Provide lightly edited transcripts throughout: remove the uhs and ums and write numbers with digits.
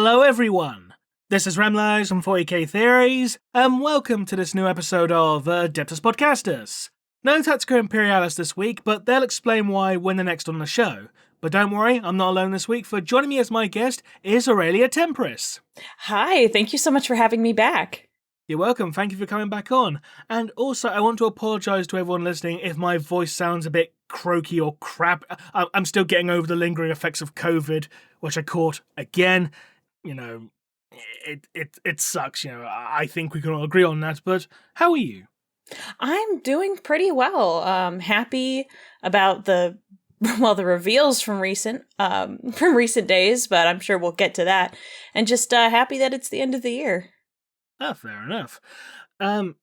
Hello everyone, this is Remleiz from 40k Theories, and welcome to this new episode of Adeptus Podcastus. No Tactica Imperialis this week, but they'll explain why when they're next on the show. But don't worry, I'm not alone this week, for joining me as my guest is Aurelia Tempris. Hi, thank you so much for having me back. You're welcome, thank you for coming back on. And also, I want to apologise to everyone listening if my voice sounds a bit croaky or crap. I'm still getting over the lingering effects of COVID, which I caught again. You know, it sucks, you know, I think we can all agree on that, but how are you? I'm doing pretty well. Happy about the reveals from recent days, but I'm sure we'll get to that. And just happy that it's the end of the year. Ah, fair enough. In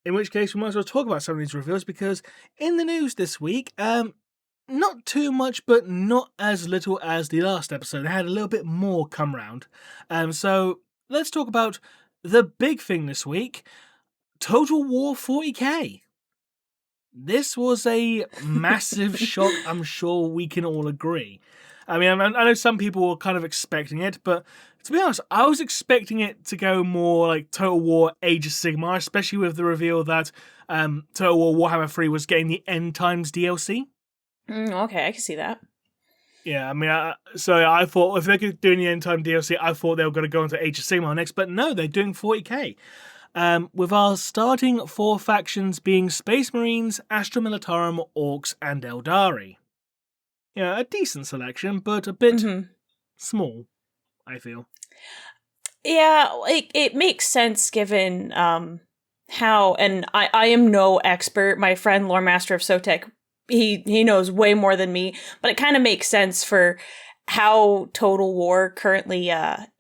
which case, we might as well talk about some of these reveals, because in the news this week, not too much, but not as little as the last episode. I had a little bit more come round. So let's talk about the big thing this week, Total War 40k. This was a massive shock, I'm sure we can all agree. I mean, I know some people were kind of expecting it, but to be honest, I was expecting it to go more like Total War Age of Sigmar, especially with the reveal that Total War Warhammer 3 was getting the End Times DLC. Okay, I can see that. Yeah, I mean, I thought if they could do the End Time DLC, I thought they were going to go into Age of Sigmar next, but no, they're doing 40k. With our starting 4 factions being Space Marines, Astra Militarum, Orcs, and Eldari. Yeah, a decent selection, but a bit small, I feel. Yeah, it makes sense given how, and I am no expert. My friend Lore Master of Sotek, he knows way more than me, but it kind of makes sense for how Total War currently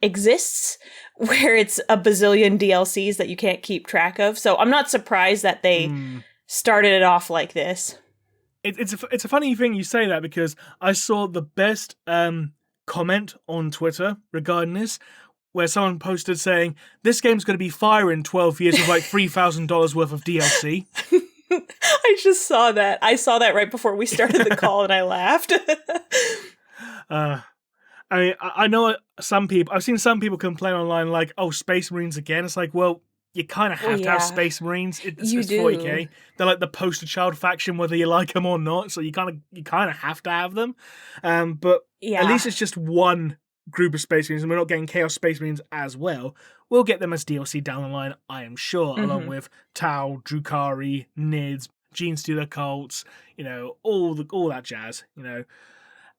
exists, where it's a bazillion DLCs that you can't keep track of. So I'm not surprised that they started it off like this. It's a funny thing you say that, because I saw the best comment on Twitter regarding this, where someone posted saying, this game's going to be fire in 12 years with like $3,000 worth of DLC. I just saw that. I saw that right before we started the call and I laughed. I mean, I know some people, I've seen some people complain online like, oh, Space Marines again. It's like, well, you kind of have to have Space Marines. It's 40k. They're like the poster child faction, whether you like them or not. So you kind of have to have them. But at least it's just one group of Space Marines, and we're not getting Chaos Space Marines as well. We'll get them as DLC down the line, I am sure, along with Tau, Drukari, Nids, Genestealer cults, you know, all that jazz, you know.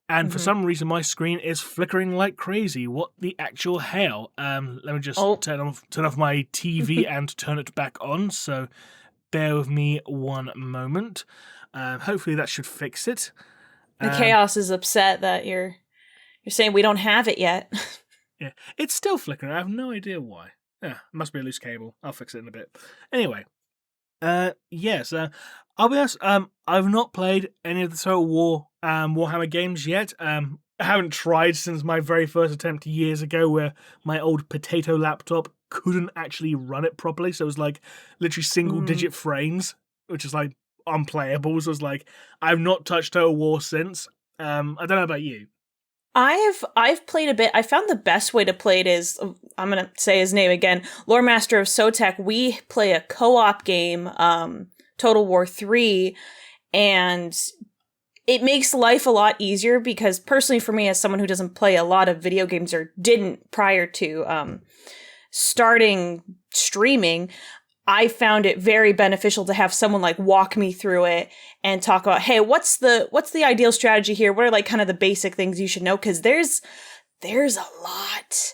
And for some reason, my screen is flickering like crazy. What the actual hell? Let me just turn off my TV and turn it back on. So bear with me one moment. Hopefully that should fix it. The Chaos is upset that you're saying we don't have it yet. Yeah, it's still flickering. I have no idea why. Yeah, it must be a loose cable. I'll fix it in a bit. Anyway, yes. I'll be honest. I've not played any of the Total War Warhammer games yet. I haven't tried since my very first attempt years ago, where my old potato laptop couldn't actually run it properly. So it was like literally single-digit frames, which is like unplayable. So it's like I've not touched Total War since. I don't know about you. I've played a bit. I found the best way to play it is, I'm going to say his name again, Lore Master of Sotek. We play a co-op game, Total War 3, and it makes life a lot easier because personally for me, as someone who doesn't play a lot of video games or didn't prior to starting streaming, I found it very beneficial to have someone like walk me through it and talk about, hey, what's the ideal strategy here? What are like kind of the basic things you should know? Because there's a lot.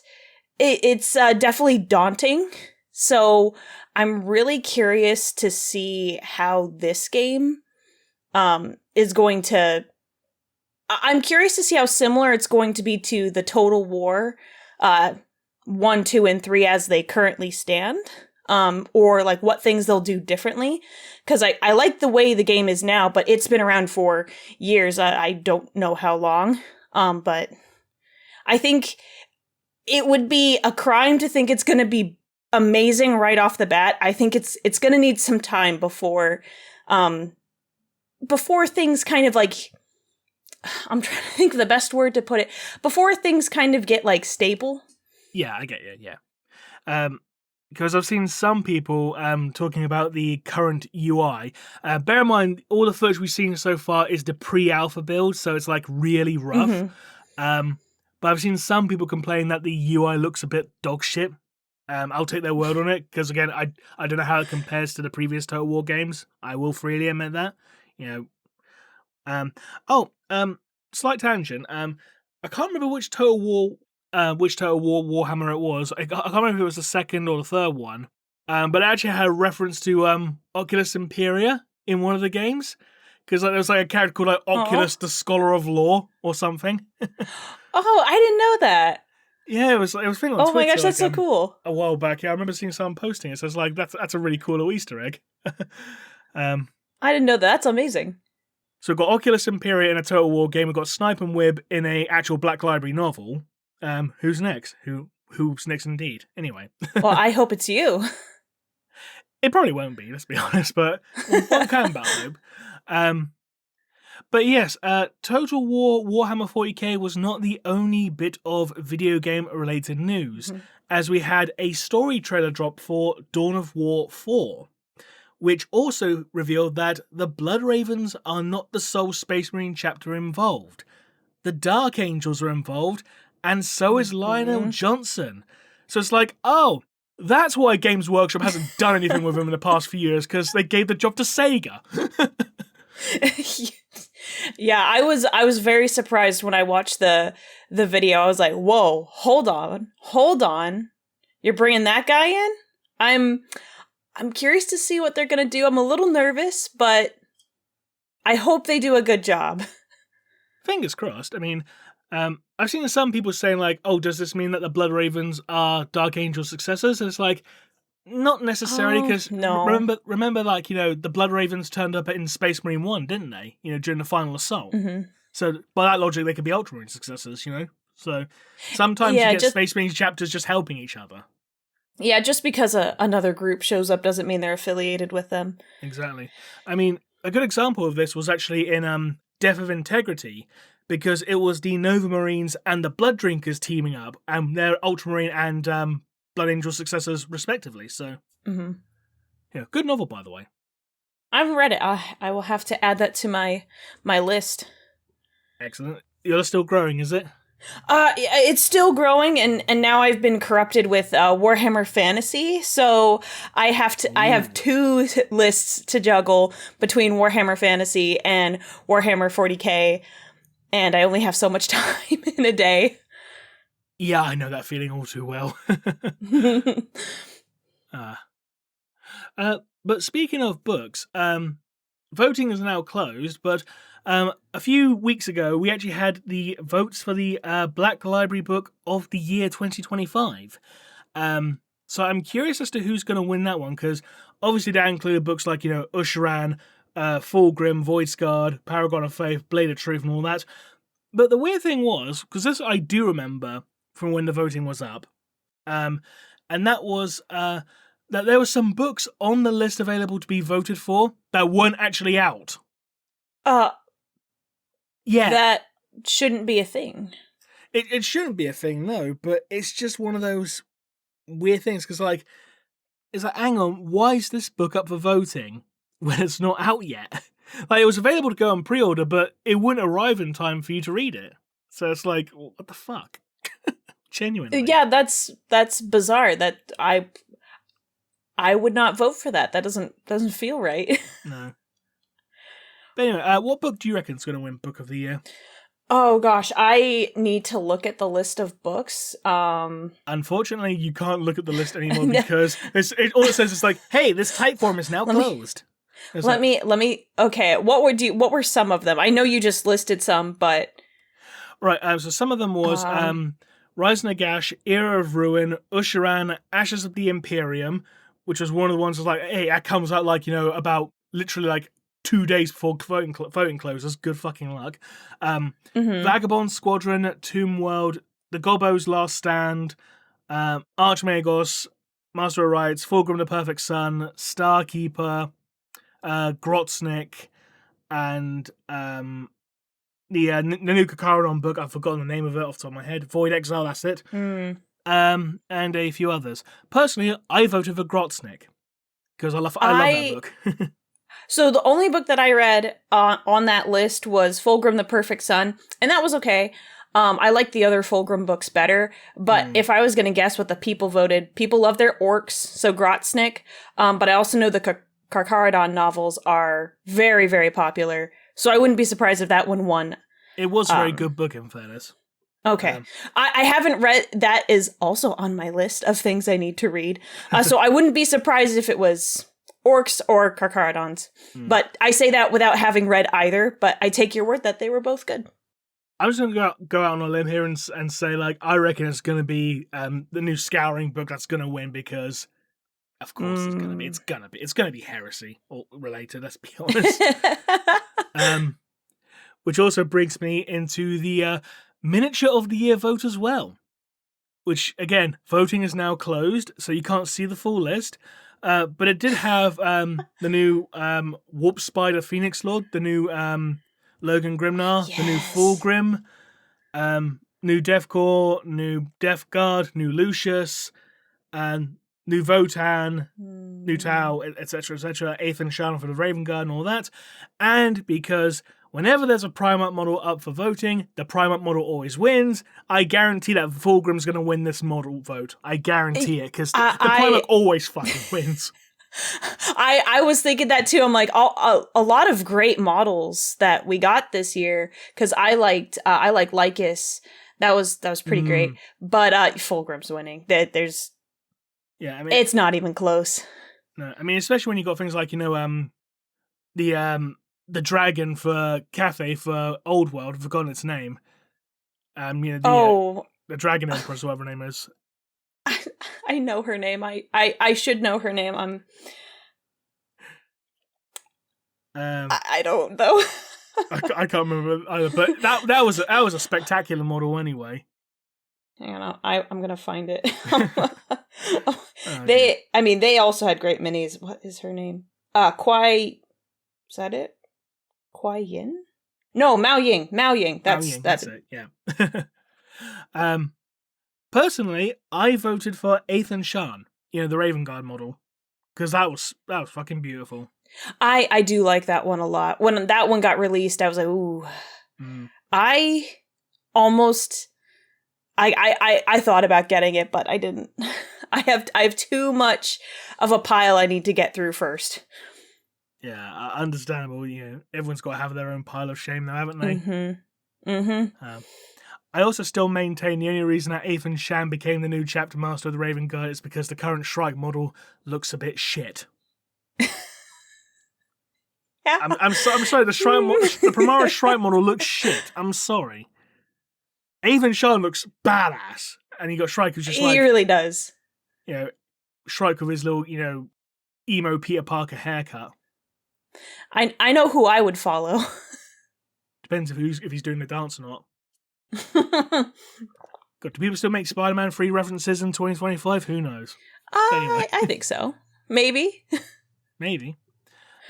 It's definitely daunting. So I'm really curious to see how this game is going to. I'm curious to see how similar it's going to be to the Total War 1, 2, and 3 as they currently stand. Or like what things they'll do differently. Because I like the way the game is now, but it's been around for years. I don't know how long. But I think it would be a crime to think it's going to be amazing right off the bat. I think it's going to need some time before things kind of like, I'm trying to think of the best word to put it, before things kind of get like stable. Yeah, I get you. Yeah. Because I've seen some people talking about the current UI. Bear in mind, all the footage we've seen so far is the pre-alpha build, so it's like really rough. Mm-hmm. But I've seen some people complain that the UI looks a bit dog shit. I'll take their word on it, because again, I don't know how it compares to the previous Total War games. I will freely admit that. Slight tangent. I can't remember which Total War Warhammer it was. I can't remember if it was the second or the third one. But it actually had a reference to Oculus Imperia in one of the games, because there was like a character called like Oculus, the Scholar of Law, or something. Oh, I didn't know that. Yeah, it was thing on Twitter. Oh my gosh, that's so cool. A while back, yeah, I remember seeing someone posting it. So it's like that's a really cool little Easter egg. I didn't know that. That's amazing. So we've got Oculus Imperia in a Total War game. We've got Snipe and Wib in a actual Black Library novel. Who's next? Who's next indeed? Anyway. Well, I hope it's you. It probably won't be, let's be honest, but one can battle Wib. But yes, Total War Warhammer 40k was not the only bit of video game related news, as we had a story trailer drop for Dawn of War 4, which also revealed that the Blood Ravens are not the sole Space Marine chapter involved. The Dark Angels are involved, and so is Lionel Johnson. So it's like, oh, that's why Games Workshop hasn't done anything with him in the past few years, because they gave the job to Sega. Yeah, I was very surprised when I watched the video. I was like, whoa, hold on. You're bringing that guy in? I'm curious to see what they're going to do. I'm a little nervous, but I hope they do a good job. Fingers crossed. I mean, I've seen some people saying like, oh, does this mean that the Blood Ravens are Dark Angel's successors? And it's like, not necessarily, because remember, like, the Blood Ravens turned up in Space Marine 1, didn't they? During the final assault. Mm-hmm. So by that logic, they could be Ultramarine successors, So sometimes you get Space Marine chapters just helping each other. Yeah, just because another group shows up doesn't mean they're affiliated with them. Exactly. I mean, a good example of this was actually in Death of Integrity, because it was the Nova Marines and the Blood Drinkers teaming up, and they're Ultramarine and Blood Angel successors, respectively. So, good novel, by the way. I haven't read it. I will have to add that to my list. Excellent. You're still growing, is it? It's still growing, and now I've been corrupted with Warhammer Fantasy, so I have two lists to juggle between Warhammer Fantasy and Warhammer 40k, and I only have so much time in a day. Yeah, I know that feeling all too well. But speaking of books, voting is now closed, but a few weeks ago, we actually had the votes for the Black Library Book of the Year 2025. So I'm curious as to who's going to win that one, because obviously that included books like, Usharan, Fulgrim, Voidsguard, Paragon of Faith, Blade of Truth, and all that. But the weird thing was, because this I do remember from when the voting was up, and that was that there were some books on the list available to be voted for that weren't actually out. Yeah. That shouldn't be a thing. It shouldn't be a thing, no, but it's just one of those weird things, because it's like, hang on, why is this book up for voting when it's not out yet? Like, it was available to go on pre-order, but it wouldn't arrive in time for you to read it. So it's like, what the fuck? Genuinely. Yeah, that's bizarre. That I would not vote for that. That doesn't feel right. No. But anyway, what book do you reckon is going to win Book of the Year? Oh gosh, I need to look at the list of books. Unfortunately, you can't look at the list anymore because all it says is like, "Hey, this Typeform is now closed." Let me. Okay, what were some of them? I know you just listed some, but right. So some of them was Rise Nagash, Era of Ruin, Usharan, Ashes of the Imperium, which was one of the ones that was like, hey, that comes out like about literally like 2 days before voting closes. Good fucking luck. Vagabond Squadron, Tomb World, The Gobbo's Last Stand, Archmagos, Master of Rites, Fulgrim the Perfect Son, Starkeeper, Grotznik, and the Nanuka Caradon book. I've forgotten the name of it off the top of my head. Void Exile, that's it. and a few others. Personally, I voted for Grotznick because I love that book. So the only book that I read on that list was Fulgrim the Perfect Son, and that was okay. I like the other Fulgrim books better, but if I was going to guess what the people voted, people love their orcs, so Grotznick, but I also know the Carcharodon novels are very, very popular, so I wouldn't be surprised if that one won. It was a very good book, in fairness. Okay. I haven't read, that is also on my list of things I need to read, so I wouldn't be surprised if it was orcs or Carcharodons, but I say that without having read either, but I take your word that they were both good. I'm just going to go out on a limb here and say, like, I reckon it's going to be the new Scouring book that's going to win because, of course, it's going to be heresy related. Let's be honest. Which also brings me into the miniature of the year vote as well. Which again, voting is now closed, so you can't see the full list. But it did have the new Warp Spider Phoenix Lord, the new Logan Grimnar, the new Fulgrim, new Deathcore, new Death Guard, new Lucius, new Votan, new Tau, etc., etc., Ethan Shan for the Raven Guard and all that. And because whenever there's a Primarch model up for voting, the Primarch model always wins. I guarantee that Fulgrim's going to win this model vote. I guarantee it, because the Primarch always fucking wins. I was thinking that too. I'm like, a lot of great models that we got this year, because I like Lycus. That was pretty great. But Fulgrim's winning. There's it's not even close. No, I mean, especially when you got things like, the dragon for Cathay for Old World, I've forgotten its name. The Dragon Empress, whatever her name is. I know her name. I should know her name. I don't though. I can't remember either, but that was a spectacular model anyway. Hang on, I'm gonna find it. They also had great minis. What is her name? Kwai. Is that it? Kwai Yin? No, Mao Ying. That's it. Yeah. Personally, I voted for Ethan Shan, the Raven Guard model, because that was fucking beautiful. I do like that one a lot. When that one got released, I was like, ooh. I almost I thought about getting it, but I didn't. I have too much of a pile I need to get through first. Yeah, understandable. Everyone's got to have their own pile of shame, though, haven't they? I also still maintain the only reason that Ethan Shan became the new chapter master of the Raven Guard is because the current Shrike model looks a bit shit. I'm sorry, the Primaris Shrike model looks shit. I'm sorry. Ethan Shan looks badass, and you got Shrike who's just he really does. Shrike with his little, emo Peter Parker haircut. I know who I would follow. Depends if he's doing the dance or not. God, do people still make Spider-Man 3 references in 2025? Who knows? Anyway. I think so. Maybe. Maybe.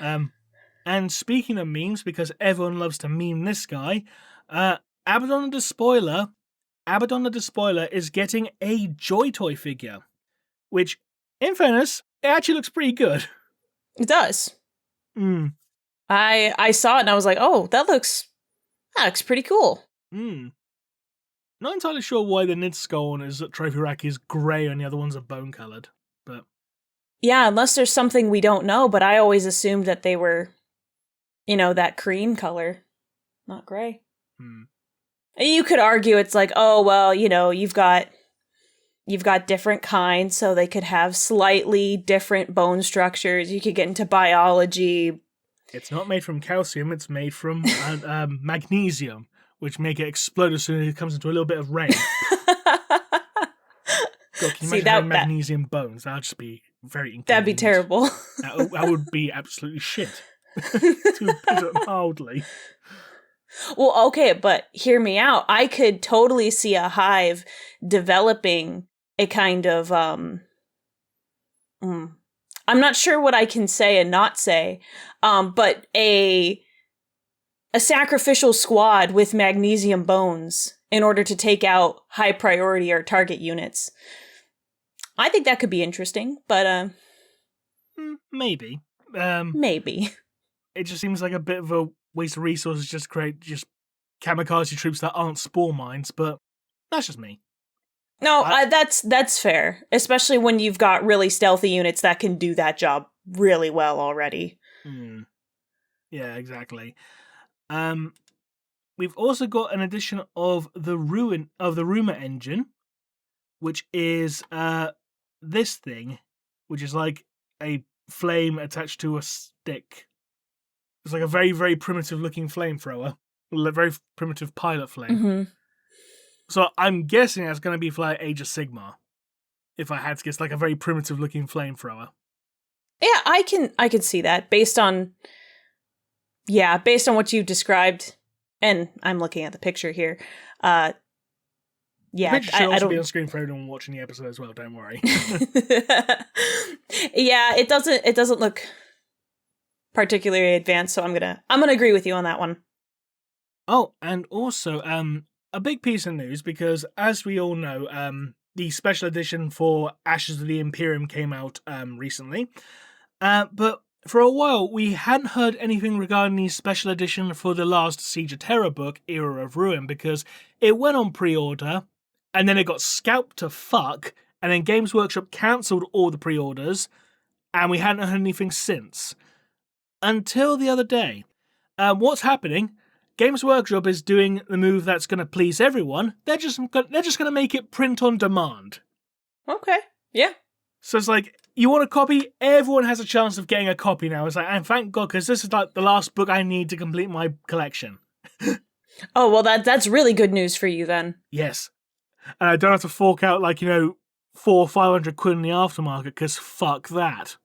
And speaking of memes, because everyone loves to meme this guy, Abaddon the Despoiler is getting a Joy Toy figure, which, in fairness, it actually looks pretty good. It does. I saw it and I was like, oh, that looks pretty cool. Not entirely sure why the Nid skull on his trophy rack is grey and the other ones are bone coloured, but yeah, unless there's something we don't know, but I always assumed that they were, that cream color, not grey. You could argue it's like, oh well, you've got different kinds, so they could have slightly different bone structures. You could get into biology. It's not made from calcium, it's made from magnesium, which make it explode as soon as it comes into a little bit of rain. God, can you imagine having magnesium bones? That'd just be very inconvenient. That'd be terrible. That would be absolutely shit, to put it mildly. Well, okay, but hear me out. I could totally see a hive developing a kind of, I'm not sure what I can say and not say, but a sacrificial squad with magnesium bones in order to take out high priority or target units. I think that could be interesting, but maybe. Maybe. It just seems like a bit of a waste of resources just to create just kamikaze troops that aren't spore mines, but that's just me. No, that's fair, especially when you've got really stealthy units that can do that job really well already. Yeah, exactly. We've also got an addition of the rumor engine, which is this thing, which is like a flame attached to a stick. It's like a very, very primitive looking flamethrower. A very primitive pilot flame. Mm-hmm. So I'm guessing that's going to be for like Age of Sigmar. If I had to guess, like a very primitive looking flamethrower. Yeah, I can see that based on what you described, and I'm looking at the picture here. Yeah, the picture should also be on screen for everyone watching the episode as well. Don't worry. Yeah, it doesn't look particularly advanced, so I'm gonna agree with you on that one. Oh, and also a big piece of news, because as we all know, the special edition for Ashes of the Imperium came out recently, but for a while we hadn't heard anything regarding the special edition for the last Siege of Terror book, Era of Ruin, because it went on pre-order and then it got scalped to fuck, and then Games Workshop cancelled all the pre-orders, and we hadn't heard anything since. Until the other day. What's happening? Games Workshop is doing the move that's going to please everyone. They're just going to make it print on demand. Okay, yeah. So it's like, you want a copy? Everyone has a chance of getting a copy now. It's like, and thank God, because this is like the last book I need to complete my collection. Oh, well, that's really good news for you then. Yes. And I don't have to fork out like, 400 or 500 quid in the aftermarket, because fuck that.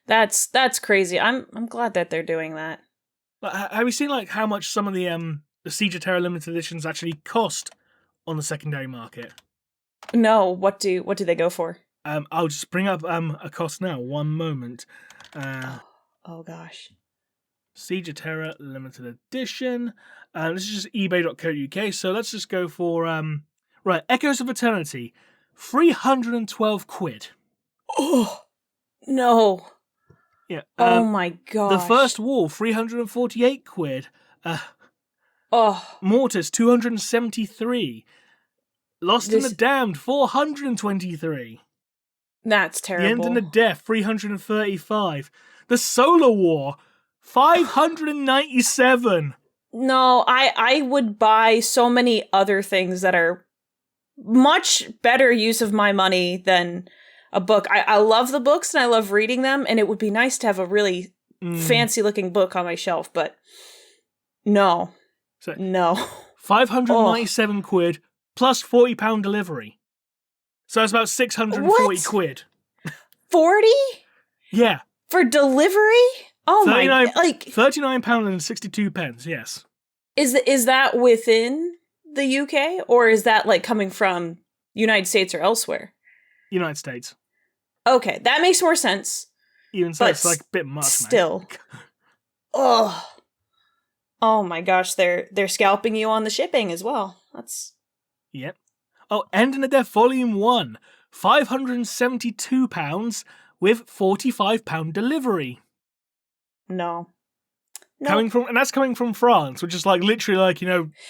That's crazy. I'm glad that they're doing that. Have you seen like how much some of the Siege of Terror limited editions actually cost on the secondary market? No, what do they go for? I'll just bring up a cost now. One moment. Oh gosh. Siege of Terror limited edition. This is just ebay.co.uk. So let's just go for right, Echoes of Eternity, 312 quid. Oh no. Yeah. Oh my gosh. The First War, 348 quid. Oh. Mortis, 273. Lost in the Damned, 423. That's terrible. The End and the Death, 335. The Solar War, 597. No, I would buy so many other things that are much better use of my money than a book. I love the books and I love reading them, and it would be nice to have a really fancy looking book on my shelf, but no. So, no. 597 quid plus £40 delivery. So that's about 640 quid. 40? Yeah. For delivery? Oh my god. Like £39.62, yes. Is that within the UK, or is that like coming from United States or elsewhere? United States. Okay, that makes more sense. Even so, it's like a bit much, still. Oh my gosh, they're scalping you on the shipping as well. That's... Yep. Oh, End in the Death Volume 1, £572 with £45 delivery. No. Coming from France, which is like literally like,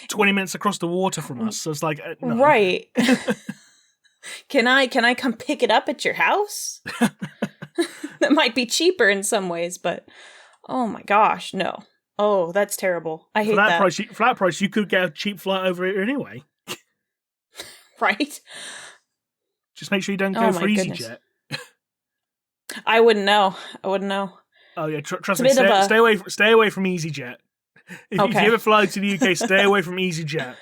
20 minutes across the water from us. So it's like, no. Right. Can I come pick it up at your house? That might be cheaper in some ways, but oh my gosh, no. Oh, that's terrible. I hate that. For that price, you could get a cheap flight over here anyway. Right? Just make sure you don't go for EasyJet. I wouldn't know. Oh yeah, trust me. Stay away from EasyJet. If you ever fly to the UK, stay away from EasyJet.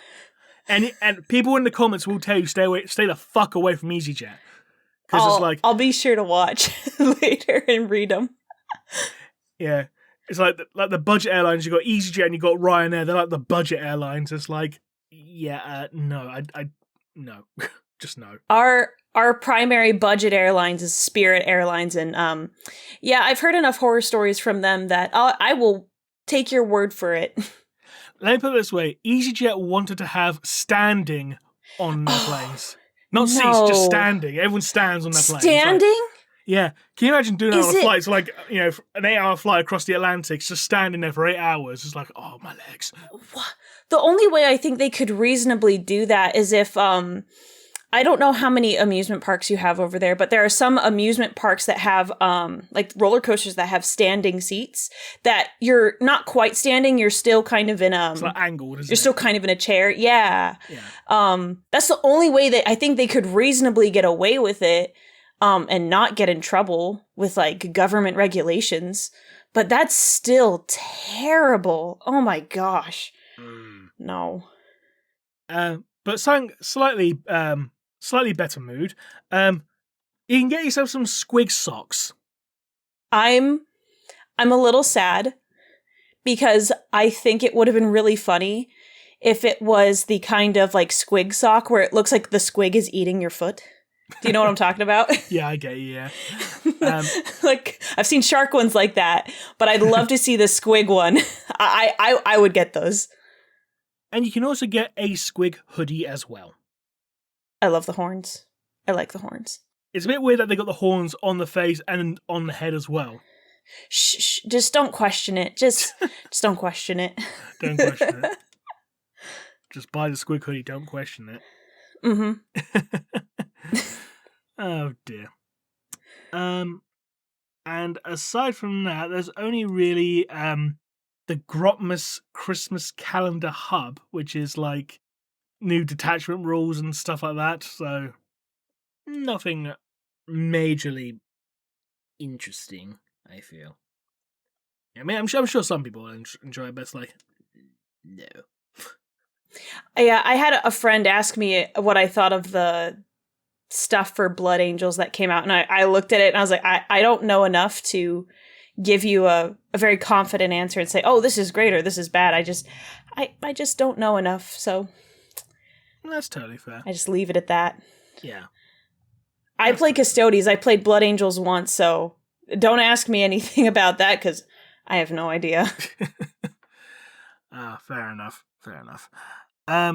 And people in the comments will tell you stay the fuck away from EasyJet. Because I'll be sure to watch later and read them. Yeah, it's like the budget airlines. You got EasyJet and you got Ryanair. They're like the budget airlines. It's like, no, I no, just no. Our primary budget airlines is Spirit Airlines, and I've heard enough horror stories from them that I will take your word for it. let me put it this way. EasyJet wanted to have standing on their planes. Not seats, just standing. Everyone stands on their planes. Standing? Yeah. Can you imagine doing that on a flight? It's like, an 8-hour flight across the Atlantic, just standing there for 8 hours. It's like, oh, my legs. What? The only way I think they could reasonably do that is if, I don't know how many amusement parks you have over there, but there are some amusement parks that have, like roller coasters that have standing seats that you're not quite standing. You're still kind of in it's like angled, isn't it? You're still kind of in a chair. Yeah. That's the only way that I think they could reasonably get away with it, and not get in trouble with like government regulations. But that's still terrible. Oh my gosh. No. But something slightly better mood. You can get yourself some squig socks. I'm a little sad because I think it would have been really funny if it was the kind of like squig sock where it looks like the squig is eating your foot. Do you know what I'm talking about? Yeah, I get you, yeah. Like, I've seen shark ones like that, but I'd love to see the squig one. I would get those. And you can also get a squig hoodie as well. I love the horns. I like the horns. It's a bit weird that they got the horns on the face and on the head as well. Shh, just don't question it. Just don't question it. Don't question it. Just buy the squig hoodie, don't question it. Mm-hmm. Oh dear. And aside from that, there's only really the Grotmas Christmas Calendar Hub, which is like new detachment rules and stuff like that. So nothing majorly interesting, I feel. I mean, I'm sure some people enjoy it, but it's like, no. Yeah, I had a friend ask me what I thought of the stuff for Blood Angels that came out, and I looked at it and I was like, I don't know enough to give you a very confident answer and say, oh, this is great or this is bad. I just don't know enough, so that's totally fair. I just leave it at that. Yeah. I play Custodes. I played Blood Angels once, so don't ask me anything about that because I have no idea. Fair enough. I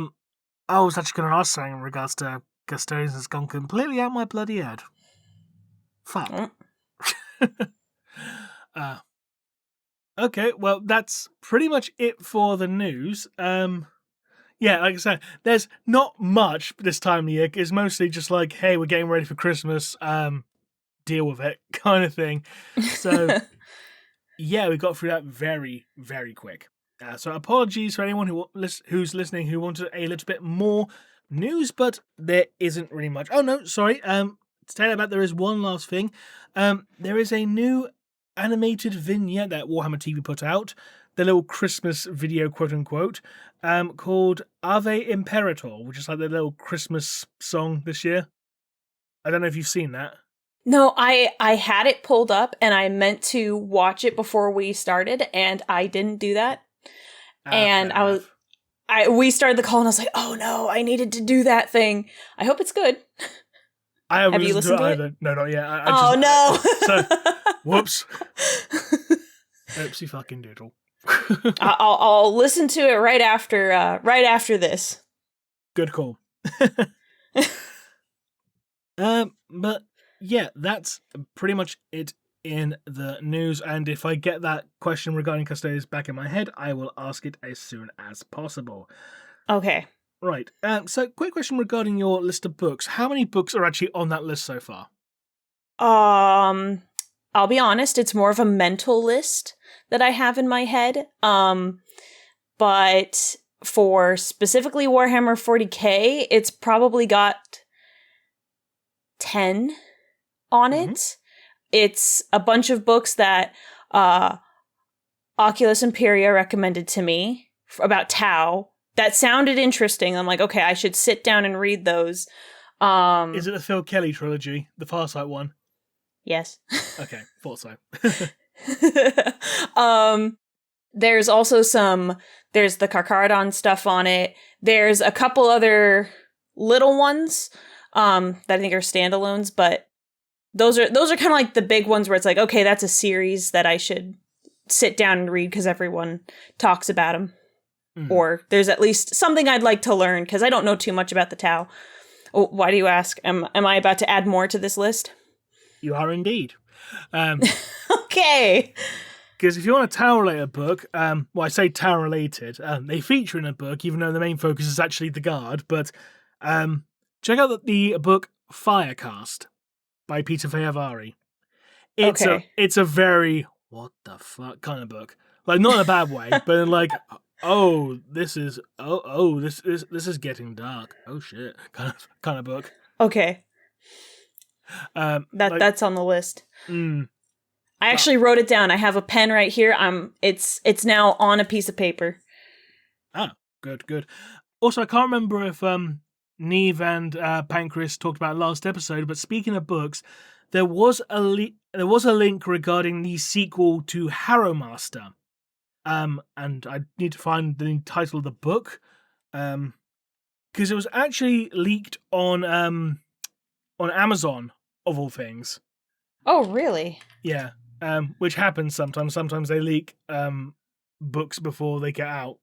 was actually going to ask something in regards to Custodes has gone completely out my bloody head. Fuck. Okay, well, that's pretty much it for the news. Yeah, like I said, there's not much this time of year. It's mostly just like, hey, we're getting ready for Christmas. Deal with it, kind of thing. So, yeah, we got through that very, very quick. So apologies for anyone who's listening who wanted a little bit more news, but there isn't really much. Oh, no, sorry. To tell you about, there is one last thing. There is a new animated vignette that Warhammer TV put out, the little Christmas video, quote-unquote, called Ave Imperator, which is like the little Christmas song this year. I don't know if you've seen that. No, I had it pulled up, and I meant to watch it before we started, and I didn't do that. And we started the call, and I was like, oh no, I needed to do that thing. I hope it's good. Have you listened to it? Either. No, not yet. No. Whoops. Oopsie fucking doodle. I'll listen to it right after this. Good call. But yeah, that's pretty much it in the news. And if I get that question regarding Custodes back in my head, I will ask it as soon as possible. Okay. Right. So, quick question regarding your list of books. How many books are actually on that list so far? I'll be honest, it's more of a mental list that I have in my head. But for specifically Warhammer 40K, it's probably got 10 on it. It's a bunch of books that Oculus Imperia recommended to me about Tau that sounded interesting. I'm like, okay, I should sit down and read those. Is it the Phil Kelly trilogy, the Farsight one? Yes. Okay, thought so. There's also there's the Carcharodon stuff on it. There's a couple other little ones that I think are standalones, but those are kind of like the big ones where it's like, okay, that's a series that I should sit down and read because everyone talks about them. or there's at least something I'd like to learn because I don't know too much about the Tau. Oh, why do you ask? Am I about to add more to this list? You are indeed. Okay. Because if you want a Tau-related book, well, I say Tau-related, they feature in a book, even though the main focus is actually the Guard, but check out the book Firecast by Peter Fehervari. It's a very, what the fuck kind of book. Like, not in a bad way, but in like, this is getting dark. Oh shit, kind of book. Okay. That's on the list. I actually wrote it down. I have a pen right here. It's now on a piece of paper. Ah, good. Also, I can't remember if Neve and Pancreas talked about it last episode, but speaking of books, there was a link regarding the sequel to Harrowmaster. And I need to find the title of the book, because it was actually leaked on Amazon, of all things. Oh, really? Yeah, which happens sometimes. Sometimes they leak books before they get out.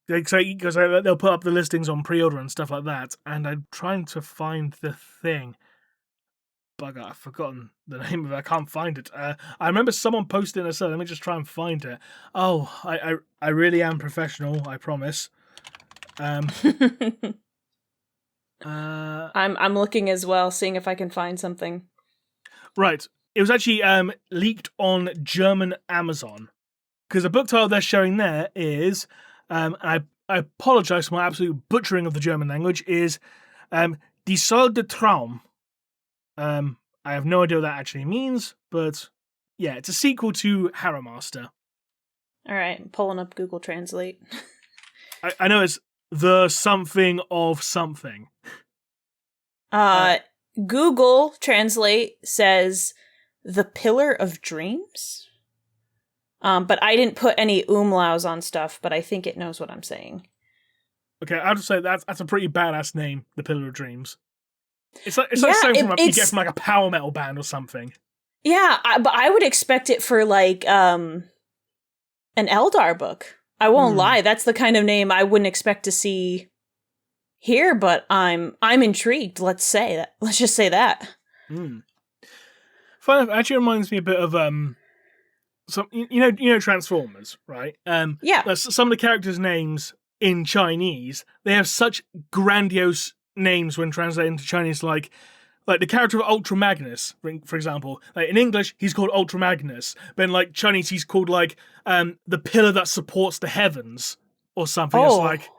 Because they'll put up the listings on pre-order and stuff like that. And I'm trying to find the thing. Bugger, I've forgotten the name of it. I can't find it. I remember someone posted it, so let me just try and find it. Oh, I really am professional, I promise. I'm looking as well, seeing if I can find something. Right. It was actually leaked on German Amazon. Because the book title they're showing there is, I apologize for my absolute butchering of the German language, is Die Soll der Traum. I have no idea what that actually means, but yeah, it's a sequel to Harrowmaster. All right, I'm pulling up Google Translate. I know it's the something of something. Google Translate says The Pillar of Dreams. But I didn't put any umlauts on stuff, but I think it knows what I'm saying. Okay, I'd say that's a pretty badass name, The Pillar of Dreams. It's like something you get from like a power metal band or something. Yeah, but I would expect it for like an Eldar book. I won't lie, that's the kind of name I wouldn't expect to see here, but I'm intrigued. Let's just say that. Funny enough, actually reminds me a bit of some you know Transformers, right? Yeah. Some of the characters' names in Chinese, they have such grandiose names when translated into Chinese, like the character of Ultra Magnus, for example. Like in English, he's called Ultra Magnus, but in like Chinese, he's called like the pillar that supports the heavens or something. Oh. It's like,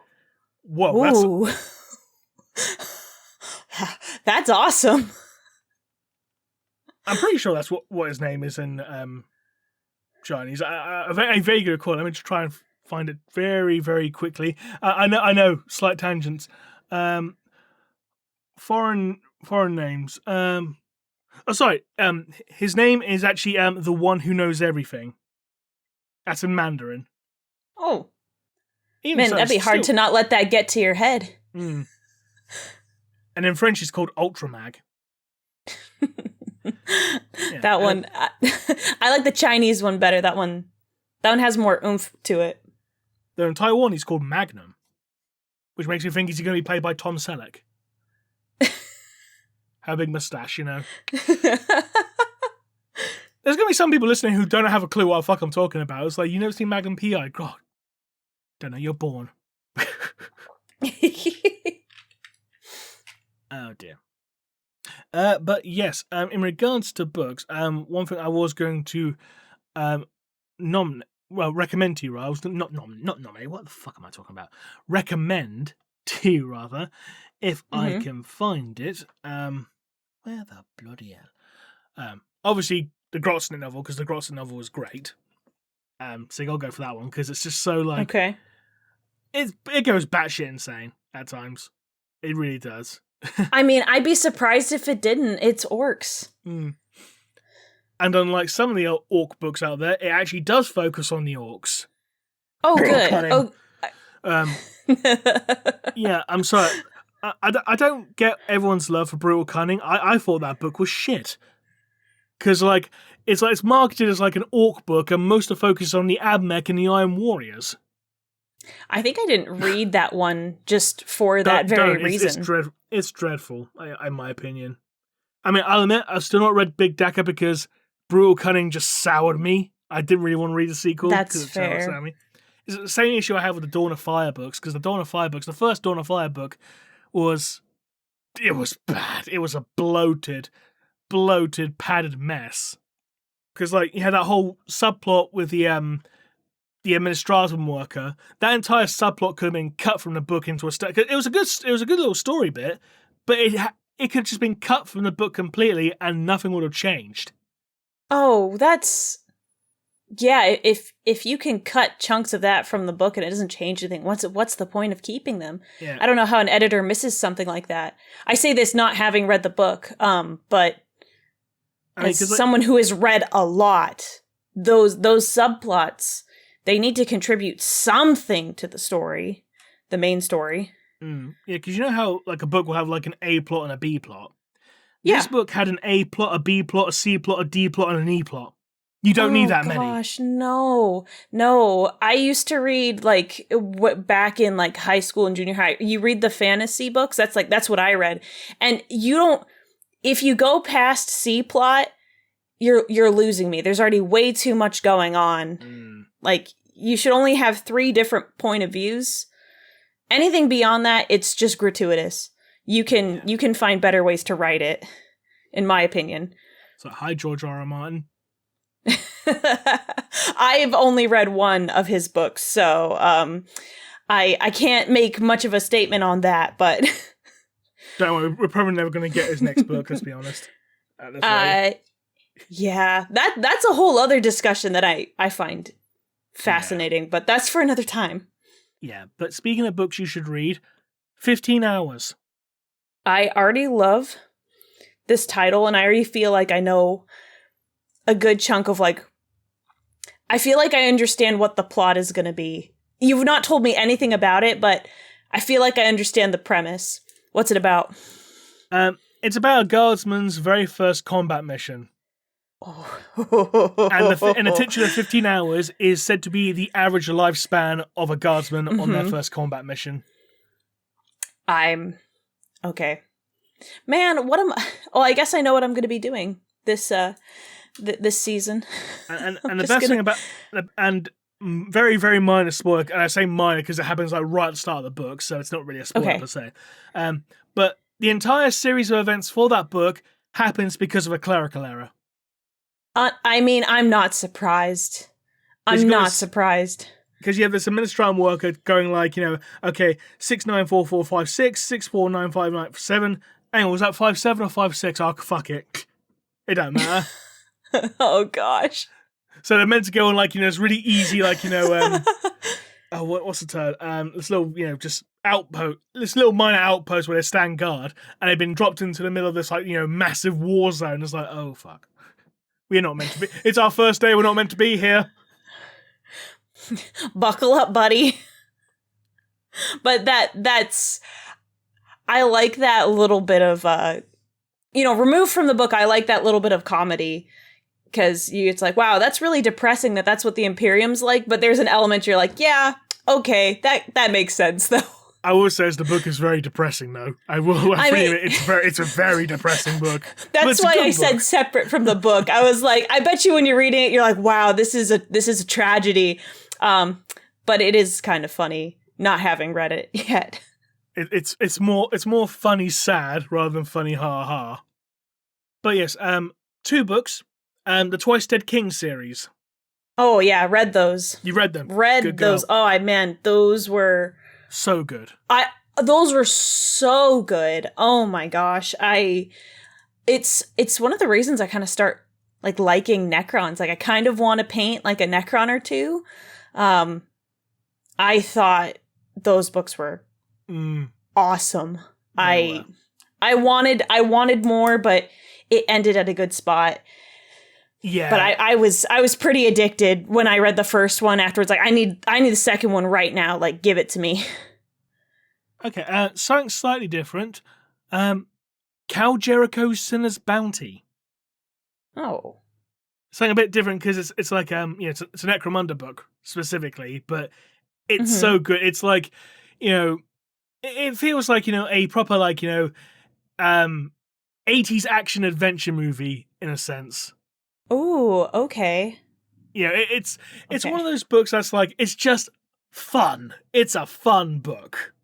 whoa, that's awesome. I'm pretty sure that's what his name is in Chinese. I vaguely recall. Let me just try and find it very, very quickly. I know, slight tangents. Foreign names. His name is actually the one who knows everything. That's in Mandarin. Oh, man, that'd be hard to not let that get to your head. And in French, it's called Ultramag. That one, I like the Chinese one better. That one has more oomph to it. Though in Taiwan, he's called Magnum, which makes me think he's going to be played by Tom Selleck. Have a big mustache, you know. There's going to be some people listening who don't have a clue what the fuck I'm talking about. It's like, you never seen Magnum P.I.? God, don't know, you're born. Oh dear. But yes, in regards to books, one thing I was going to recommend to you, right? I was not nominate. What the fuck am I talking about? Recommend to you, rather, if I can find it. Where the bloody hell? Obviously, the Grotson novel, because the Grotson novel was great. So I'll go for that one, because it's just so, like... Okay. It goes batshit insane at times. It really does. I mean, I'd be surprised if it didn't. It's orcs. And unlike some of the orc books out there, it actually does focus on the orcs. Oh, good. Yeah, I'm sorry. I don't get everyone's love for Brutal Cunning. I thought that book was shit. Because, like, it's marketed as, like, an orc book, and most of the focus is on the Abmech and the Iron Warriors. I think I didn't read that one just for that very reason. It's dreadful, in my opinion. I mean, I'll admit, I've still not read Big Dakka because Brutal Cunning just soured me. I didn't really want to read the sequel. That's fair. It's the same issue I have with the Dawn of Fire books, because the Dawn of Fire books, the first Dawn of Fire book was bad. It was a bloated, padded mess. Because, like, you had that whole subplot with the administratum worker. That entire subplot could have been cut from the book into a it was a good little story bit, but it could have just been cut from the book completely and nothing would have changed. Oh, that's... Yeah, if you can cut chunks of that from the book and it doesn't change anything, what's the point of keeping them? Yeah. I don't know how an editor misses something like that. I say this not having read the book, but as someone who has read a lot, those subplots, they need to contribute something to the story, the main story. Yeah, because you know how like a book will have like an A plot and a B plot? Yeah. This book had an A plot, a B plot, a C plot, a D plot, and an E plot. You don't need that many. Oh gosh, no. I used to read like back in like high school and junior high. You read the fantasy books. That's what I read. And you don't. If you go past C plot, you're losing me. There's already way too much going on. Like you should only have 3 different point of views. Anything beyond that, it's just gratuitous. You can find better ways to write it, in my opinion. So hi, George R. R. Martin. I've only read one of his books, so I can't make much of a statement on that, but don't worry, we're probably never going to get his next book, let's be honest. Yeah, that's a whole other discussion that I find fascinating, but that's for another time. Yeah, but speaking of books you should read, 15 Hours. I already love this title, and I already feel like I know a good chunk of like, I feel like I understand what the plot is going to be. You've not told me anything about it, but I feel like I understand the premise. What's it about? It's about a guardsman's very first combat mission. Oh. And the titular 15 Hours is said to be the average lifespan of a guardsman on their first combat mission. I'm... Okay. Man, what am I... Oh, I guess I know what I'm going to be doing this season. And the best thing about... And very, very minor spoiler, and I say minor because it happens like right at the start of the book, so it's not really a spoiler per se. But the entire series of events for that book happens because of a clerical error. I mean, I'm not surprised. I'm not surprised. Because you have this administratum worker going like, okay, 694456, 649597. Hang on, was that 57 or 56? Oh, fuck it. It don't matter. Oh, gosh. So they're meant to go on like, it's really easy, like, what's the term? This little, just outpost, this little minor outpost where they stand guard, and they've been dropped into the middle of this, like, massive war zone. It's like, oh, fuck. We're not meant to be. It's our first day. We're not meant to be here. Buckle up, buddy. But that's... I like that little bit of, removed from the book, I like that little bit of comedy. Because it's like, wow, that's really depressing that's what the Imperium's like. But there's an element you're like, yeah, okay, that makes sense, though. I will say the book is very depressing, though. I mean, it's a very depressing book. That's why I said separate from the book. I was like, I bet you when you're reading it, you're like, wow, this is a tragedy. But it is kind of funny not having read it yet. It's more funny sad rather than funny ha ha. But yes, 2 books. The Twice Dead King series. Oh yeah, read those. You read them? Read those. Oh man, those were so good. Those were so good. Oh my gosh. It's one of the reasons I kind of start like liking Necrons. Like I kind of want to paint like a Necron or 2. I thought those books were awesome. I wanted more, but it ended at a good spot. Yeah. But I was pretty addicted when I read the first one afterwards. Like I need the second one right now. Like give it to me. Okay, something slightly different. Cal Jericho's Sinner's Bounty. Oh. Something a bit different because it's like it's a Necromunda book specifically, but It's so good. It's like, it feels like, a proper, like, 80s action adventure movie in a sense. Ooh, okay. It's one of those books that's like, it's just fun. It's a fun book.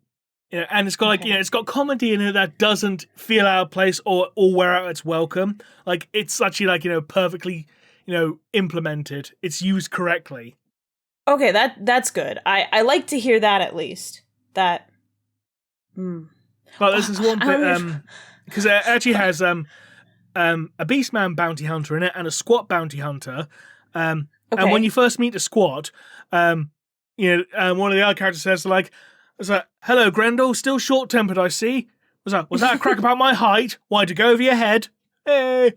And it's got like, it's got comedy in it that doesn't feel out of place or wear out its welcome. Like, it's actually like, perfectly, implemented. It's used correctly. Okay, that's good. I like to hear that at least. That. But this is one bit, because it actually has a Beastman bounty hunter in it and a squat bounty hunter. And when you first meet the squat, one of the other characters says like, "Hello, Grendel, still short-tempered, I see. Was that a crack about my height? Why'd you go over your head? Hey."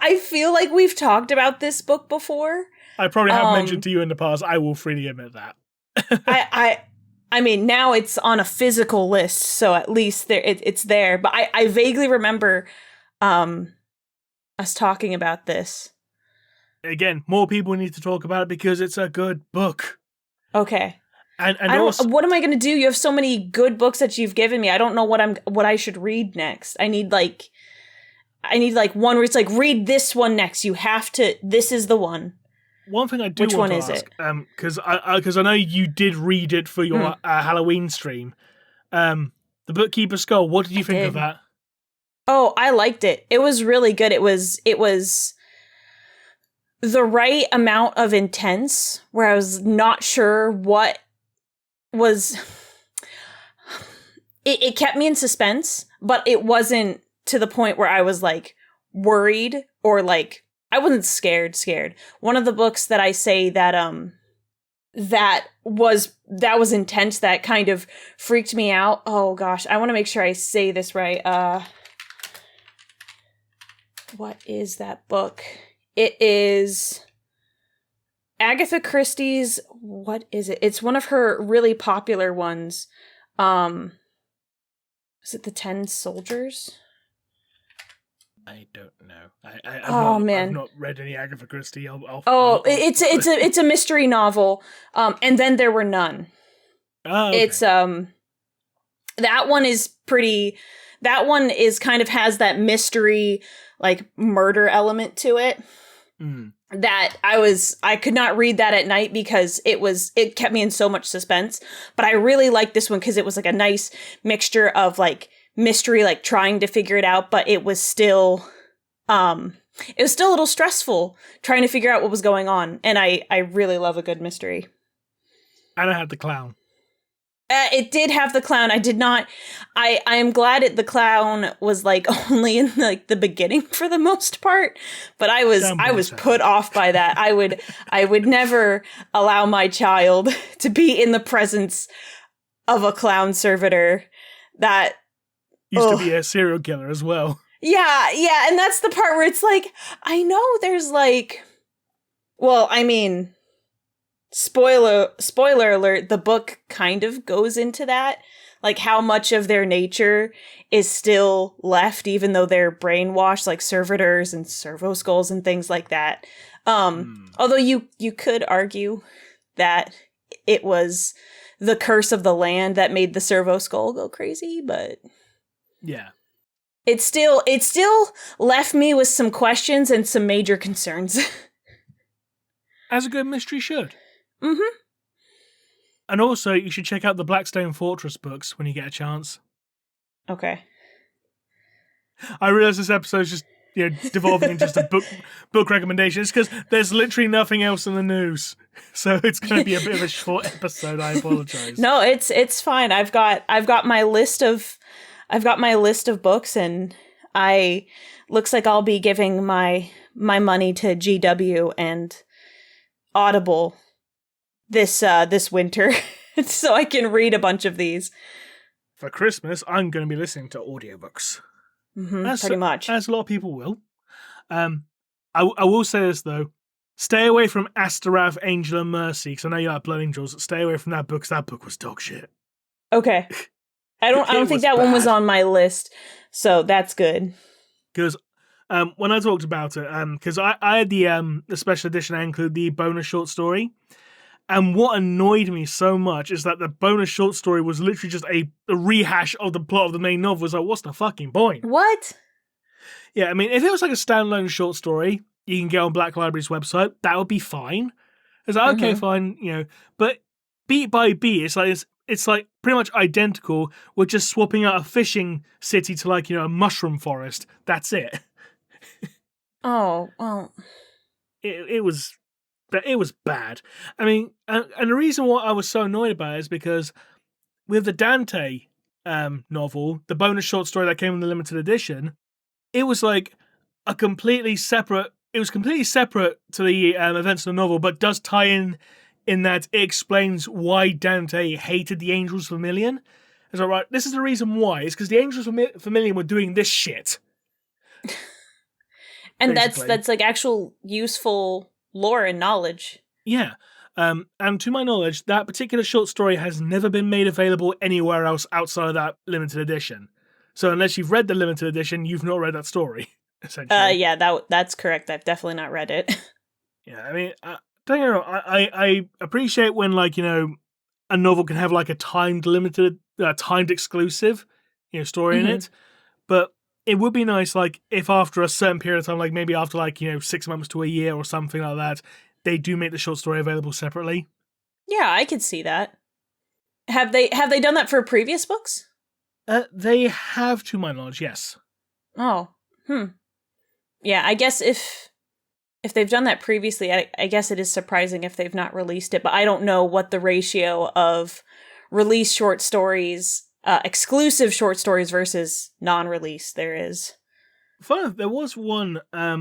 I feel like we've talked about this book before. I probably have mentioned to you in the past. I will freely admit that. I mean, now it's on a physical list, so at least it's there. But I vaguely remember us talking about this. Again, more people need to talk about it because it's a good book. Okay. And also, what am I going to do? You have so many good books that you've given me. I don't know what I should read next. I need like one where it's like, read this one next. You have to. This is the one. One thing I do want to ask, because I know you did read it for your Halloween stream, The Bookkeeper's Skull. What did you think of that? Oh, I liked it. It was really good. It was the right amount of intense, where I was not sure what was. It kept me in suspense, but it wasn't to the point where I was like worried or like. I wasn't scared. One of the books that I say that that was intense, that kind of freaked me out. Oh gosh, I want to make sure I say this right. What is that book? It is Agatha Christie's. What is it? It's one of her really popular ones. Is it The 10 Soldiers? I don't know. I've not read any Agatha Christie. It's a mystery novel. And then there were none. Oh, okay. It's that one is pretty. That one is kind of has that mystery, like murder element to it. That I could not read that at night because it kept me in so much suspense. But I really liked this one because it was like a nice mixture of like mystery, like trying to figure it out, but it was still a little stressful trying to figure out what was going on. And I really love a good mystery. And I had the clown. It did have the clown. I did not. I am glad the clown was like only in like the beginning for the most part, but I was put off by that. I would never allow my child to be in the presence of a clown servitor that used to be a serial killer as well. Yeah, and that's the part where it's like, I know there's like, well, I mean, spoiler alert, the book kind of goes into that, like how much of their nature is still left, even though they're brainwashed, like servitors and servo skulls and things like that. Although you could argue that it was the curse of the land that made the servo skull go crazy, but yeah. It still left me with some questions and some major concerns. As a good mystery should. Mm-hmm. And also, you should check out the Blackstone Fortress books when you get a chance. Okay. I realize this episode is just devolving into just a book recommendation. It's because there's literally nothing else in the news, so it's going to be a bit of a short episode. I apologize. No, it's fine. I've got my list of books, and looks like I'll be giving my money to GW and Audible this winter so I can read a bunch of these. For Christmas, I'm going to be listening to audiobooks. Pretty much. As a lot of people will. I will say this, though. Stay away from Astaroth, Angel and Mercy, because I know you like Blood Angels. Stay away from that book, because that book was dog shit. Okay. I don't think that one was on my list, so that's good. Because when I talked about it, because I had the special edition, I include the bonus short story, And what annoyed me so much is that the bonus short story was literally just a rehash of the plot of the main novel. It's like, what's the fucking point? What? Yeah, I mean, if it was like a standalone short story, you can get on Black Library's website, that would be fine. It's like, okay, fine, but beat by beat, it's like pretty much identical. We're just swapping out a fishing city to like, a mushroom forest. That's it. Oh, well. It was bad. I mean, and the reason why I was so annoyed about it is because with the Dante novel, the bonus short story that came in the limited edition, it was like completely separate to the events of the novel, but does tie in that it explains why Dante hated the Angels Vermilion. It's like, right, this is the reason why. It's because the Angels Vermilion were doing this shit. And that's like actual useful lore and knowledge. Yeah. And to my knowledge, that particular short story has never been made available anywhere else outside of that limited edition. So unless you've read the limited edition, you've not read that story, essentially. Yeah, that's correct. I've definitely not read it. Yeah, I mean, don't get me wrong, I appreciate when, like, a novel can have like a timed exclusive, story in it. But it would be nice, like, if after a certain period of time, like maybe after like, 6 months to a year or something like that, they do make the short story available separately. Yeah, I could see that. Have they done that for previous books? They have, to my knowledge, yes. Oh, yeah, I guess if they've done that previously, I guess it is surprising if they've not released it, but I don't know what the ratio of released short stories, exclusive short stories versus non-release there is. Funny, there was one, I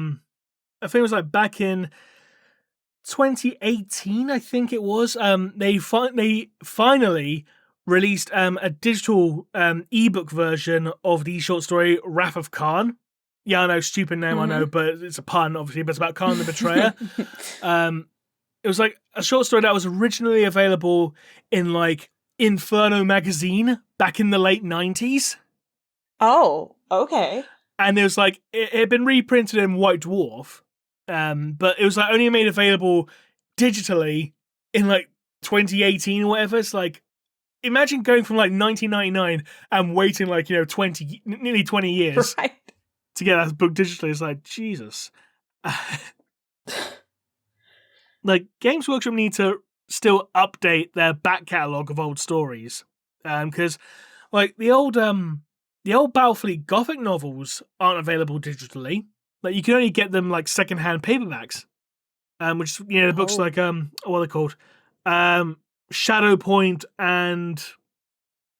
think it was like back in 2018, I think it was, they finally released a digital ebook version of the short story Wrath of Khan. Yeah, I know, stupid name, I know, but it's a pun, obviously, but it's about Khan the Betrayer. It was like a short story that was originally available in like Inferno magazine back in the late 90s. Oh, okay. And it was like, it had been reprinted in White Dwarf, but it was like only made available digitally in like 2018 or whatever. It's like, imagine going from like 1999 and waiting like, nearly 20 years. Right. To get that book digitally. It's like, Jesus. Like, Games Workshop need to still update their back catalogue of old stories. Because, like, the old Battlefleet Gothic novels aren't available digitally. Like, you can only get them, like, secondhand paperbacks. Which, the books like, what are they called? Shadowpoint and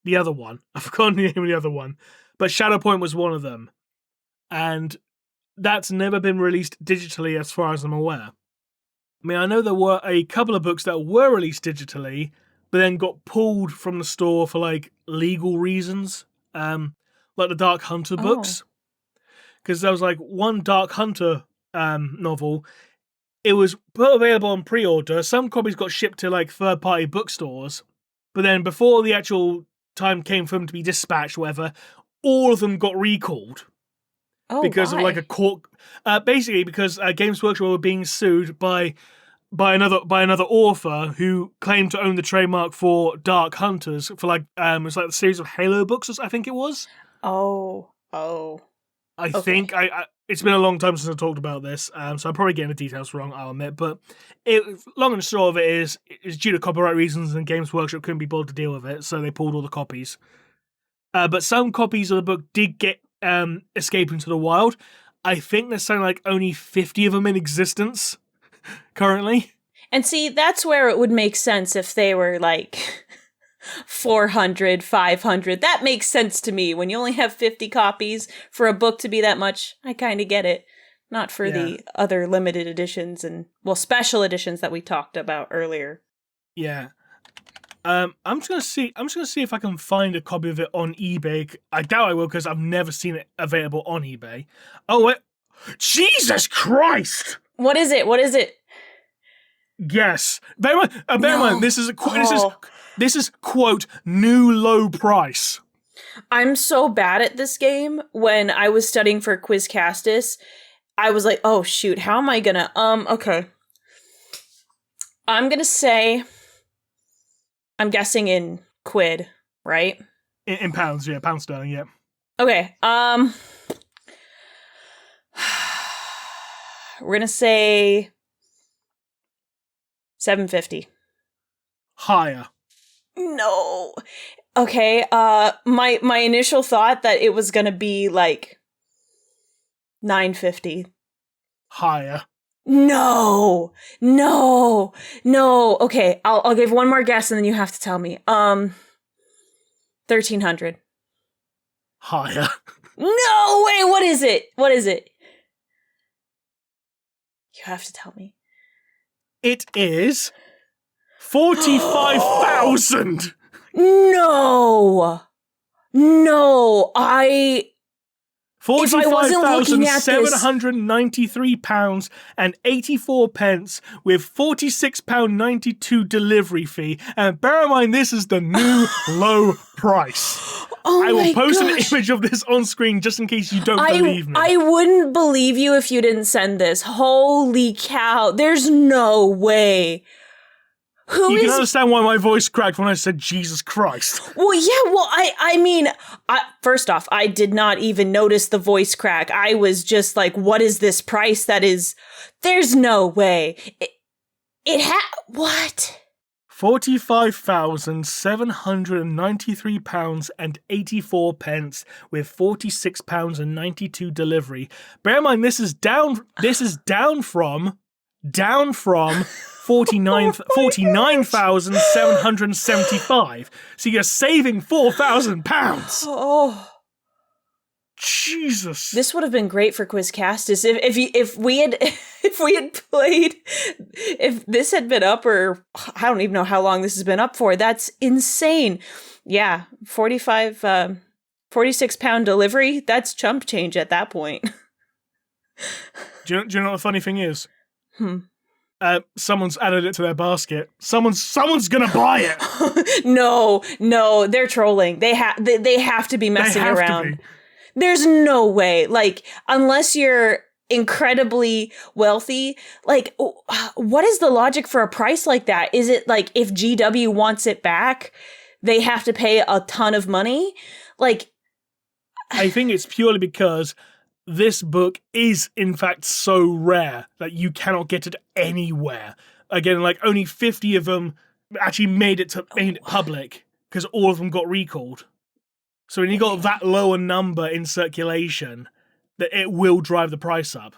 the other one. I've forgotten the name of the other one. But Shadowpoint was one of them. And that's never been released digitally as far as I'm aware. I mean, I know there were a couple of books that were released digitally, but then got pulled from the store for, like, legal reasons. Like the Dark Hunter books. Because there was, like, one Dark Hunter novel. It was put available on pre-order. Some copies got shipped to, like, third-party bookstores. But then before the actual time came for them to be dispatched or whatever, all of them got recalled. Because why? of like a court, basically because Games Workshop were being sued by another author who claimed to own the trademark for Dark Hunters for like it was like the series of Halo books, I think it was. I think it's been a long time since I talked about this, so I'm probably getting the details wrong, I'll admit. But long and short of it is due to copyright reasons, and Games Workshop couldn't be bothered to deal with it, so they pulled all the copies. But some copies of the book did get escape into the wild. I think there's something like only 50 of them in existence currently. And see, that's where it would make sense if they were like 400, 500. That makes sense to me. When you only have 50 copies for a book to be that much, I kind of get it. Not for the other limited editions and, well, special editions that we talked about earlier. Yeah. I'm just gonna see if I can find a copy of it on eBay. I doubt I will because I've never seen it available on eBay. Oh wait, Jesus Christ! What is it? Yes. Bear in mind, this is quote new low price. I'm so bad at this game. When I was studying for Quizcastus, I was like, oh shoot, how am I gonna okay. I'm going to say, I'm guessing in quid, right? In pounds, yeah. Pound sterling, yeah. Okay. We're going to say 750. Higher. No. Okay, my initial thought that it was going to be like 950. Higher. No. Okay, I'll give one more guess and then you have to tell me. 1300. Higher. No way. What is it? You have to tell me. It is 45,000. No, £45,793 and 84 pence with £46.92 delivery fee. And bear in mind, this is the new low price. Oh I will post an image of this on screen just in case you don't believe me. I wouldn't believe you if you didn't send this. Holy cow. There's no way. You can understand why my voice cracked when I said Jesus Christ. Well, yeah, I mean, first off, I did not even notice the voice crack. I was just like, what is this price that is... There's no way. What? £45,793 and 84 pence with £46.92 delivery. Bear in mind, this is down from 49,775. So you're saving £4,000. Oh, Jesus! This would have been great for Quizcastus if we had played, if this had been up, or I don't even know how long this has been up for. That's insane. Yeah, 46 pound delivery. That's chump change at that point. Do you know what the funny thing is? Someone's added it to their basket. Someone's gonna buy it. No, they're trolling. They have to be messing around. There's no way. Like, unless you're incredibly wealthy, like, what is the logic for a price like that? Is it like if GW wants it back, they have to pay a ton of money? Like, I think it's purely because this book is, in fact, so rare that you cannot get it anywhere. Again, like, only 50 of them actually made it public because all of them got recalled. So when you got that lower number in circulation, that it will drive the price up.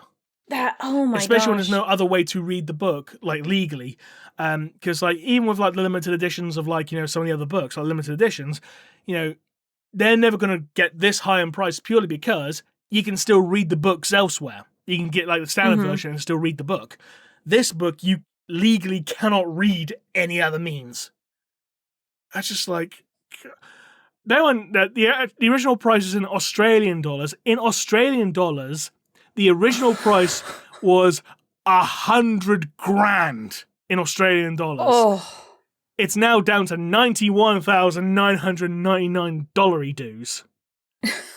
Especially when there's no other way to read the book, like, legally. Because, like, even with, like, the limited editions of, like, you know, some of the other books, like limited editions, you know, they're never going to get this high in price purely because you can still read the books elsewhere. You can get, like, the standard version and still read the book. This book, you legally cannot read any other means. That's just, like... The original price is in Australian dollars. In Australian dollars, the original price was 100 grand in Australian dollars. Oh. It's now down to $91,999 dues.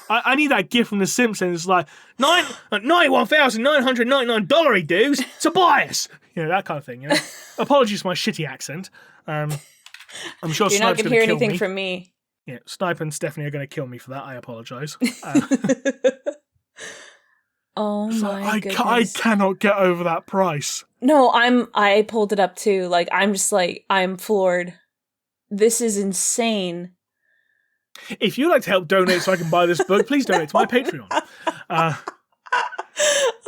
I need that gift from The Simpsons. It's like, $91,999 dues, Tobias! You know, that kind of thing, you know? Apologies for my shitty accent. I'm sure You're not going to hear anything from me. Yeah, Snipe and Stephanie are going to kill me for that. I apologise. Oh my goodness. I cannot get over that price. No, I pulled it up too. Like, I'm just like, I'm floored. This is insane. If you'd like to help donate so I can buy this book, please donate to my Patreon.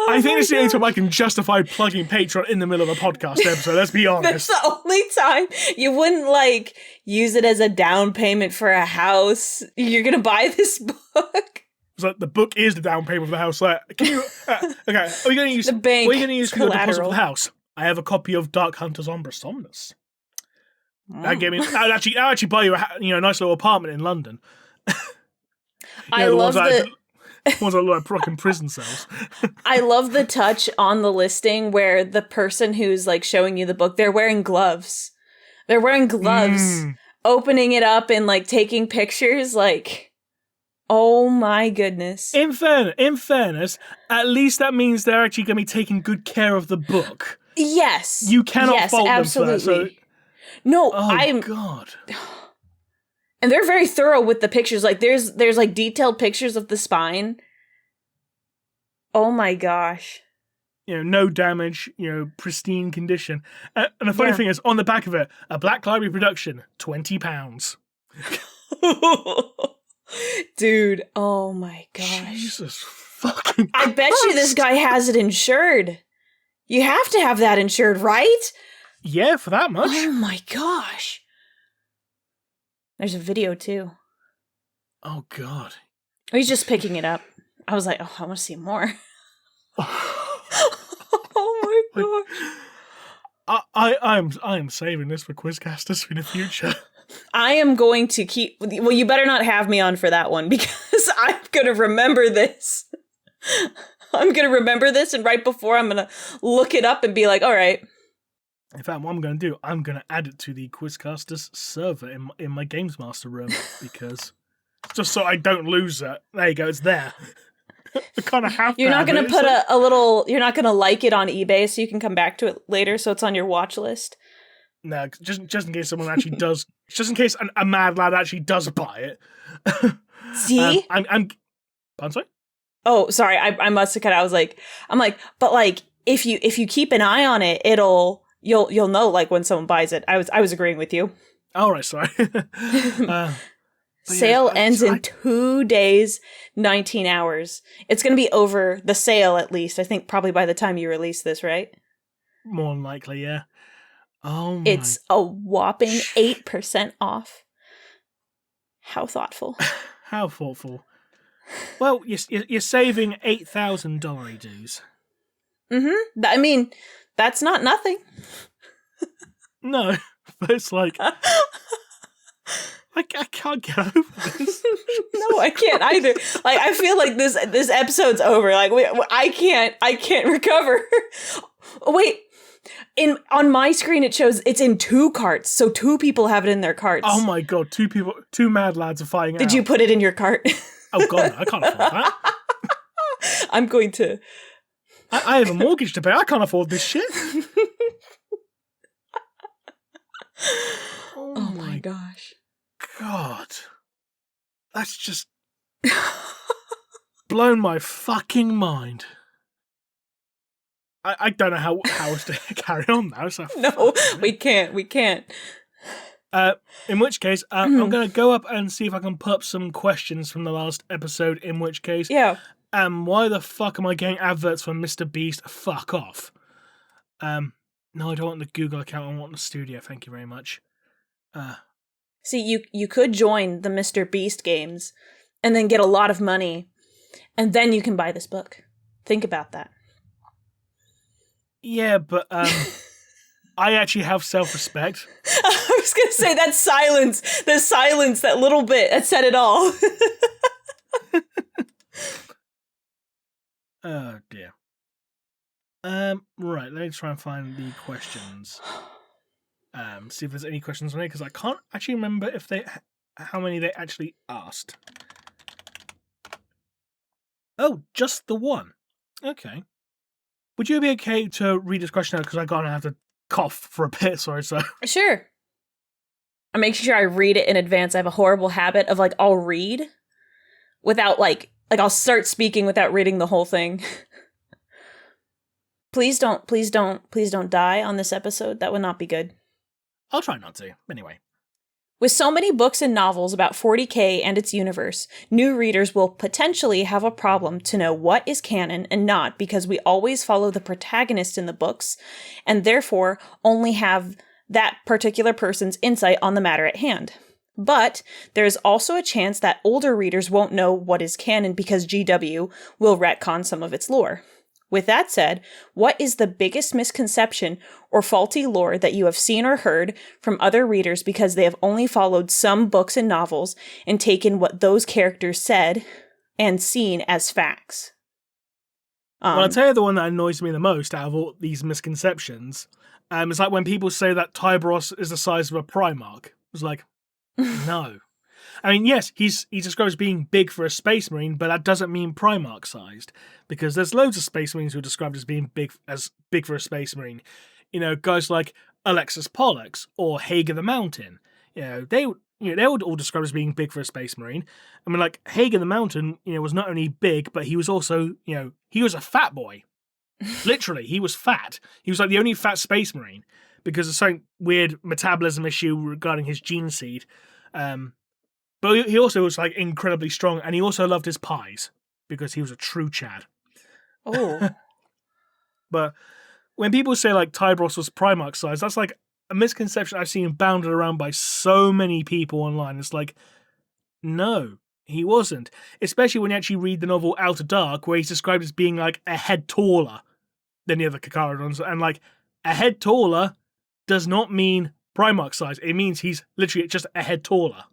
I think it's the only time I can justify plugging Patreon in the middle of a podcast episode, let's be honest. That's the only time you wouldn't, like, use it as a down payment for a house. You're gonna buy this book. It's like, the book is the down payment for the house. Like, can you, okay, are you going to use the bank? What are you going to use for the deposit for collateral. the house? I have a copy of Dark Hunter's Ombra Somnus. I'll actually buy you a nice little apartment in London. I love the ones that look like fucking prison cells. I love the touch on the listing where the person who's, like, showing you the book, they're wearing gloves. They're wearing gloves, opening it up and, like, taking pictures, like, oh my goodness. In fairness, at least that means they're actually going to be taking good care of the book. Yes. You cannot fault absolutely. them for that. So... No, God. And they're very thorough with the pictures. Like, there's like detailed pictures of the spine. Oh my gosh. No damage, pristine condition. And the funny thing is, on the back of it, a Black Library production, £20. Dude, oh my gosh. Jesus fucking Christ. I bet you this guy has it insured. You have to have that insured, right? Yeah, for that much. Oh my gosh. There's a video too. Oh God. He's just picking it up. I was like, oh, I want to see more. Oh my gosh. I am saving this for Quizcasters in the future. I am going to keep... Well, you better not have me on for that one, because I'm going to remember this. I'm going to remember this, and right before I'm going to look it up and be like, all right. In fact, what I'm going to do, I'm going to add it to the Quizcasters server in my Games Master room, because... just so I don't lose it. There you go, it's there. I kind of have to. You're not going to put a little... You're not going to like it on eBay so you can come back to it later, so it's on your watch list? No, just in case someone actually does... Just in case a mad lad actually does buy it. See? I'm sorry? Oh, sorry, I must have cut out. I'm like, but like, if you keep an eye on it, you'll know like when someone buys it. I was agreeing with you. All right, sorry. Sale ends in 2 days, 19 hours. It's going to be over the sale, at least. I think probably by the time you release this, right? More than likely, yeah. Oh, it's a whopping 8% off. How thoughtful. How thoughtful. Well, you're saving $8,000 dues. Mm-hmm. I mean, that's not nothing. No, but it's like... I can't get over this. No, I can't either. Like, I feel like this episode's over. Like, I can't recover. Wait, on my screen it shows it's in 2 carts, so 2 people have it in their carts. Oh my God, 2 mad lads are fighting out. Did you put it in your cart? Oh God, I can't afford that. I'm going to... I have a mortgage to pay. I can't afford this shit. Oh my gosh. God, that's just blown my fucking mind. I don't know how else to carry on now. So no, we can't. In which case, I'm going to go up and see if I can put up some questions from the last episode. In which case, yeah. Why the fuck am I getting adverts from Mr. Beast? Fuck off. No, I don't want the Google account. I want the studio. Thank you very much. See, you could join the Mr. Beast games and then get a lot of money, and then you can buy this book. Think about that. Yeah, but I actually have self-respect. I was going to say that silence, that little bit, that said it all. Oh, dear. Right, let me try and find the questions. See if there's any questions on it, because I can't actually remember how many they actually asked. Oh, just the one. Okay. Would you be okay to read this question out, because I'm going to have to cough for a bit, sorry, so... Sure. I'm making sure I read it in advance. I have a horrible habit of, like, I'll read without, like I'll start speaking without reading the whole thing. Please don't die on this episode. That would not be good. I'll try not to. Anyway. With so many books and novels about 40K and its universe, new readers will potentially have a problem to know what is canon and not, because we always follow the protagonist in the books, and therefore only have that particular person's insight on the matter at hand. But there is also a chance that older readers won't know what is canon because GW will retcon some of its lore. With that said, what is the biggest misconception or faulty lore that you have seen or heard from other readers because they have only followed some books and novels and taken what those characters said and seen as facts? Well, I'll tell you the one that annoys me the most out of all these misconceptions. It's like when people say that Tyberos is the size of a Primarch. It's like, no. I mean, yes, he's described as being big for a Space Marine, but that doesn't mean Primarch-sized, because there's loads of Space Marines who are described as being big for a Space Marine. You know, guys like Alexis Pollux or Hager the Mountain. You know, they were all described as being big for a Space Marine. I mean, like, Hager the Mountain, you know, was not only big, but he was also, you know, he was a fat boy. Literally, he was fat. He was like the only fat Space Marine because of some weird metabolism issue regarding his gene seed. But he also was like incredibly strong, and he also loved his pies because he was a true Chad. Oh. But when people say like Tybros was Primarch size, that's like a misconception I've seen bounded around by so many people online. It's like, no, he wasn't. Especially when you actually read the novel Outer Dark, where he's described as being like a head taller than the other Kakarodons. And like, a head taller does not mean Primarch size. It means he's literally just a head taller.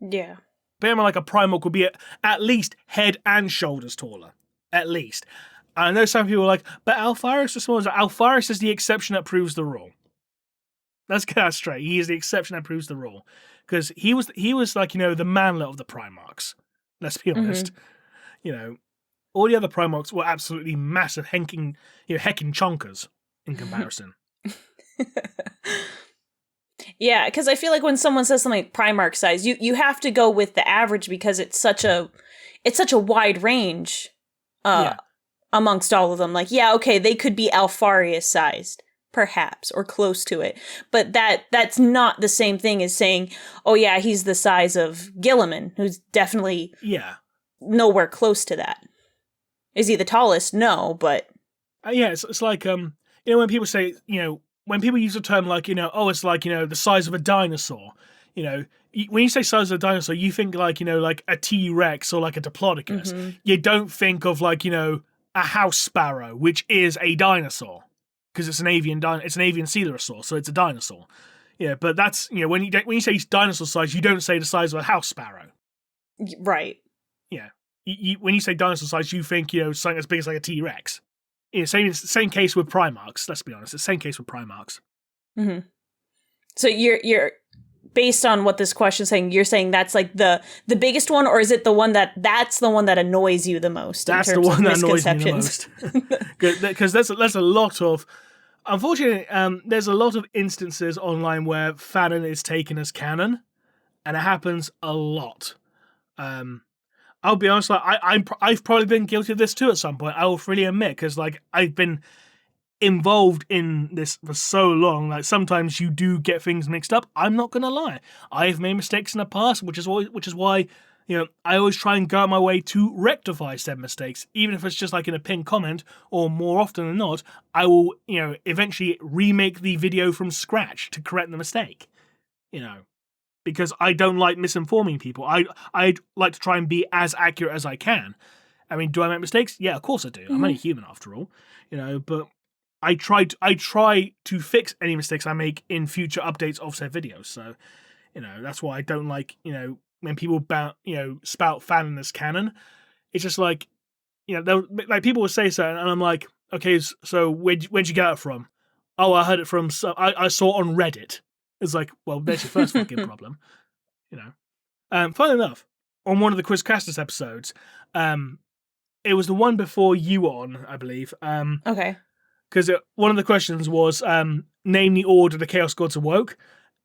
Yeah. Bear in mind, like, a Primarch would be at least head and shoulders taller. At least. I know some people are like, but Alpharis is smaller. Alpharis is the exception that proves the rule. Let's get that straight. He is the exception that proves the rule. Because he was like, you know, the manlet of the Primarchs. Let's be honest. Mm-hmm. You know, all the other Primarchs were absolutely massive, hecking chonkers in comparison. Yeah, because I feel like when someone says something like Primarch size, you have to go with the average because it's such a wide range amongst all of them. Like, yeah, okay, they could be Alfarius sized, perhaps, or close to it. But that's not the same thing as saying, oh yeah, he's the size of Gilliman, who's definitely nowhere close to that. Is he the tallest? No, but... yeah, it's like, you know, when people say, you know, when people use the term like, you know, oh, it's like, you know, the size of a dinosaur, you know, when you say size of a dinosaur, you think like, you know, like a T-Rex or like a Diplodocus. Mm-hmm. You don't think of like, you know, a house sparrow, which is a dinosaur because it's an avian coelurosaur, so it's a dinosaur. Yeah, but that's, you know, when you say dinosaur size, you don't say the size of a house sparrow. Right. Yeah. When you say dinosaur size, you think, you know, something as big as like a T-Rex. Yeah, same case with Primarchs. Let's be honest. It's the same case with Primarchs. Mm-hmm. So you're based on what this question is saying. You're saying that's like the biggest one, or is it the one that's the one that annoys you the most? That's the one that annoys me the most. Because there's a lot of, unfortunately, there's a lot of instances online where fanon is taken as canon, and it happens a lot. I'll be honest, like I've probably been guilty of this too at some point. I will freely admit, because like I've been involved in this for so long. Like sometimes you do get things mixed up. I'm not gonna lie, I've made mistakes in the past, which is why you know I always try and go out my way to rectify said mistakes, even if it's just like in a pinned comment, or more often than not, I will eventually remake the video from scratch to correct the mistake. Because I don't like misinforming people. I'd like to try and be as accurate as I can. I mean, do I make mistakes? Yeah, of course I do. Mm-hmm. I'm only human after all. But I try to fix any mistakes I make in future updates of said videos. So, that's why I don't like, when people spout fanon as canon. It's just like, like people will say so, and I'm like, okay, so where'd you get it from? Oh, I heard it from, I saw it on Reddit. It's like, well, there's your first fucking problem, Funny enough, on one of the Quizcastus episodes, it was the one before you were on, I believe. Okay. Because one of the questions was, name the order the Chaos Gods awoke,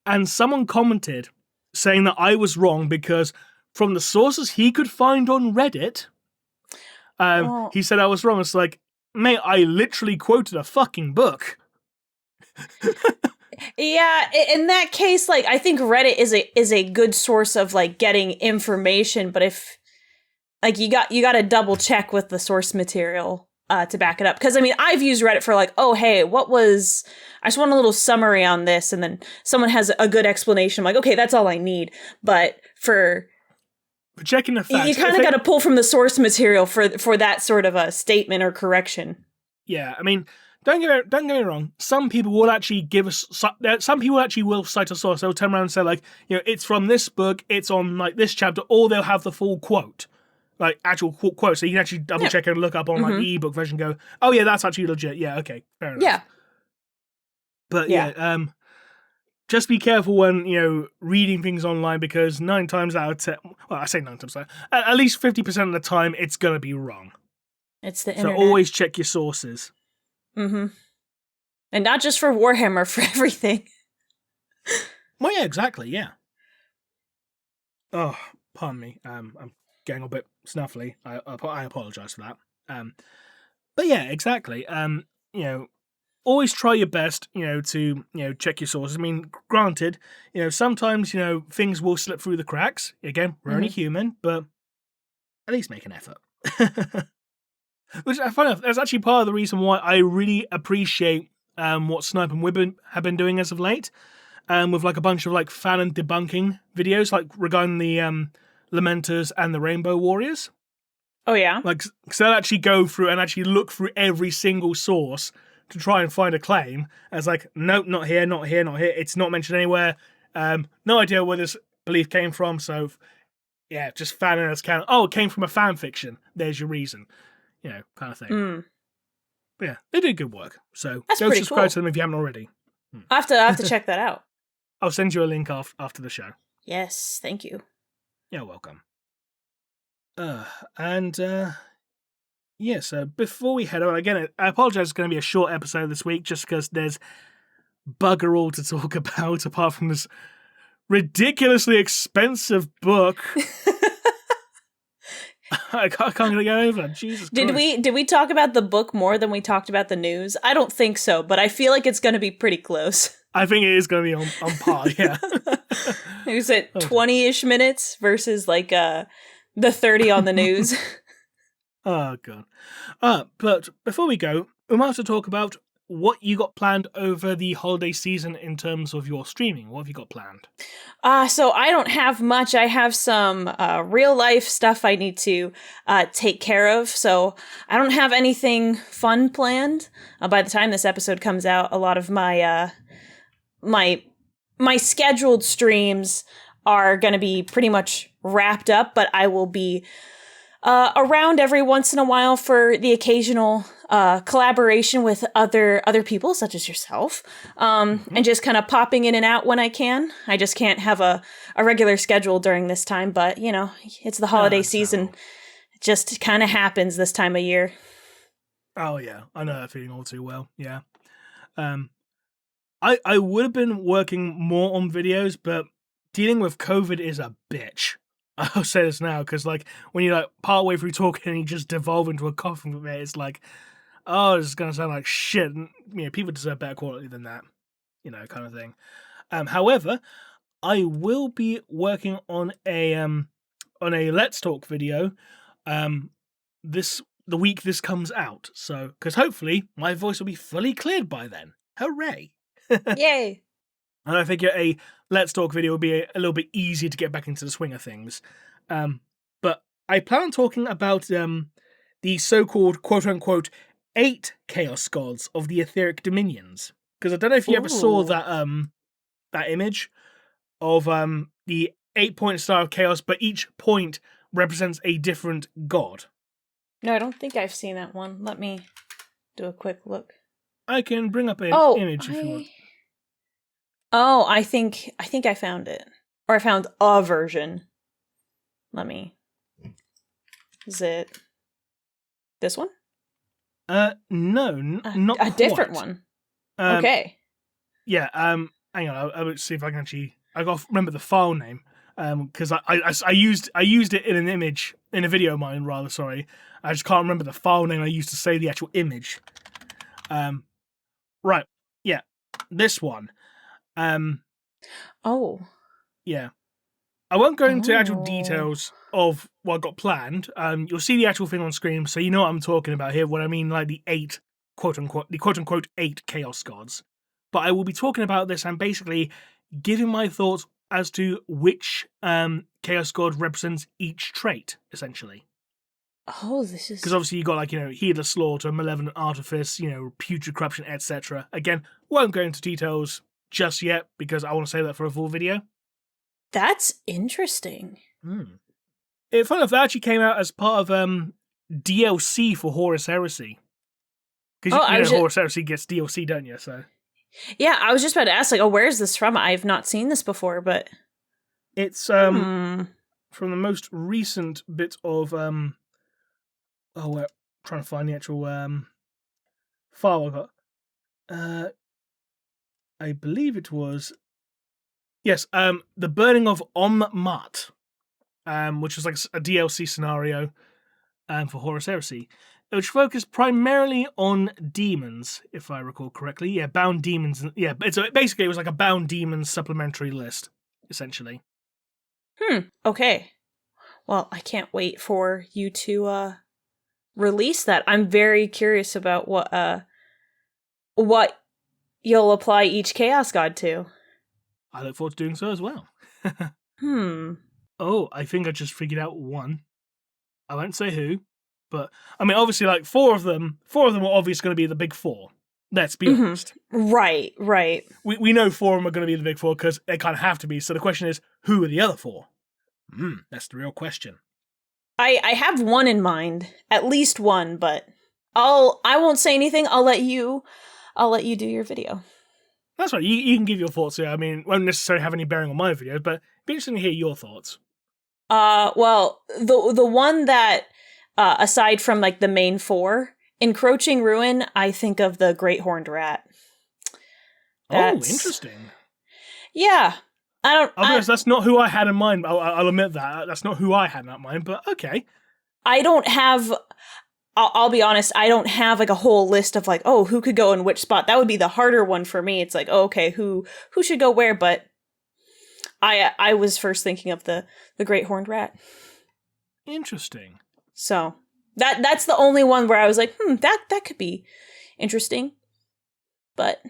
and someone commented saying that I was wrong because from the sources he could find on Reddit, he said I was wrong. It's like, mate, I literally quoted a fucking book. Yeah, in that case, like, I think Reddit is a good source of like getting information, but if like you got to double check with the source material to back it up. Because I mean, I've used Reddit for like, oh hey, I just want a little summary on this, and then someone has a good explanation. I'm like, okay, that's all I need. But for checking the facts, you kind of got to pull from the source material for that sort of a statement or correction. Yeah, I mean. Don't get me wrong. Some people will actually will cite a source. They'll turn around and say like, it's from this book. It's on like this chapter, or they'll have the full quote, like actual quote. So you can actually double check and look up on like the ebook version. And go, oh yeah, that's actually legit. Yeah, okay, fair enough. Yeah. But just be careful when, reading things online, because 9 times out of 10, well, I say 9 times out, at least 50% of the time, it's going to be wrong. It's the internet. So always check your sources. Mm-hmm. And not just for Warhammer, for everything. Well, yeah, exactly, yeah. Oh, pardon me. I'm getting a bit snuffly. I apologize for that. But yeah, exactly. Always try your best, to, check your sources. I mean, granted, sometimes, things will slip through the cracks. Again, we're only human, but at least make an effort. Which, funny enough, that's actually part of the reason why I really appreciate what Snipe and Wibben have been doing as of late, with like a bunch of like fan and debunking videos, like regarding the Lamenters and the Rainbow Warriors. Oh yeah, like so they'll actually go through and actually look through every single source to try and find a claim. As like, nope, not here, not here, not here. It's not mentioned anywhere. No idea where this belief came from. So yeah, just fan as can. Oh, it came from a fan fiction. There's your reason. Kind of thing. But yeah, they do good work. So that's go pretty subscribe cool to them if you haven't already. I have to check that out. I'll send you a link after the show. Yes, thank you. You're welcome. Yeah, so before we head on, again, I apologize, it's going to be a short episode this week just because there's bugger all to talk about apart from this ridiculously expensive book. I can't get over it. Jesus Christ. Did we talk about the book more than we talked about the news? I don't think so, but I feel like it's going to be pretty close. I think it is going to be on par, yeah. Is it 20-ish minutes versus like the 30 on the news? Oh, God. But before we go, we might have to talk about what you got planned over the holiday season in terms of your streaming. What have you got planned? So I don't have much. I have some real life stuff I need to take care of. So I don't have anything fun planned. By the time this episode comes out, a lot of my my scheduled streams are going to be pretty much wrapped up, but I will be around every once in a while for the occasional collaboration with other people, such as yourself, and just kind of popping in and out when I can. I just can't have a regular schedule during this time, but, it's the holiday season. It just kind of happens this time of year. Oh, yeah. I know that feeling all too well. Yeah. I would have been working more on videos, but dealing with COVID is a bitch. I'll say this now, because like when you're like part way through talking and you just devolve into a coughing fit, it's like, oh, this is gonna sound like shit. And, people deserve better quality than that, kind of thing. However, I will be working on a Let's Talk video, the week this comes out. So, because hopefully my voice will be fully cleared by then. Hooray! Yay! And I figure a Let's Talk video will be a little bit easier to get back into the swing of things. But I plan on talking about the so-called quote-unquote 8 Chaos Gods of the Etheric Dominions. Because I don't know if you ever saw that image of the 8-point star of chaos, but each point represents a different god. No, I don't think I've seen that one. Let me do a quick look. I can bring up an image if you want. Oh, I think I found it. Or I found a version. Let me... Is it this one? No, not a different one. Okay. Yeah, hang on, I'll see if I can actually... I got to remember the file name. Because I used it in an image, in a video of mine, rather, sorry. I just can't remember the file name I used to say the actual image. Right, yeah, this one. Oh. Yeah. I won't go into actual details of what I got planned. You'll see the actual thing on screen, so you know what I'm talking about here, when I mean like the 8, quote-unquote 8 Chaos Gods. But I will be talking about this and basically giving my thoughts as to which Chaos God represents each trait, essentially. Oh, this is... Because obviously you got like, Heedless Slaughter, Malevolent Artifice, Putrid Corruption, etc. Again, won't go into details just yet, because I want to save that for a full video. That's interesting. Funny enough, that actually came out as part of DLC for Horus Heresy. Because Horus Heresy gets DLC, don't you? So Yeah, I was just about to ask, like, oh, where is this from? I've not seen this before, but... It's from the most recent bit of... we're trying to find the actual file I got. I believe it was... Yes, The Burning of Mat, which was like a DLC scenario for Horus Heresy, which focused primarily on demons, if I recall correctly. Yeah, bound demons. Yeah, basically it was like a bound demons supplementary list, essentially. Okay. Well, I can't wait for you to release that. I'm very curious about what you'll apply each Chaos God to. I look forward to doing so as well. Oh, I think I just figured out one. I won't say who, but I mean, obviously, like four of them are obviously going to be the big four. Let's be honest. Right. We know four of them are going to be the big four because they kind of have to be. So the question is, who are the other four? That's the real question. I have one in mind, at least one, but I won't say anything. I'll let you do your video. That's right. You can give your thoughts here. I mean, it won't necessarily have any bearing on my videos, but it'd be interesting to hear your thoughts. Well, the one that, aside from like the main four, Encroaching Ruin, I think of the Great Horned Rat. Oh, interesting. Yeah. That's not who I had in mind. I'll admit that. That's not who I had in mind, but okay. I don't have... I'll be honest, I don't have like a whole list of like, oh, who could go in which spot. That would be the harder one for me. It's like, oh, okay, who should go where? But I was first thinking of the Great Horned Rat. Interesting. So that's the only one where I was like, that could be interesting. But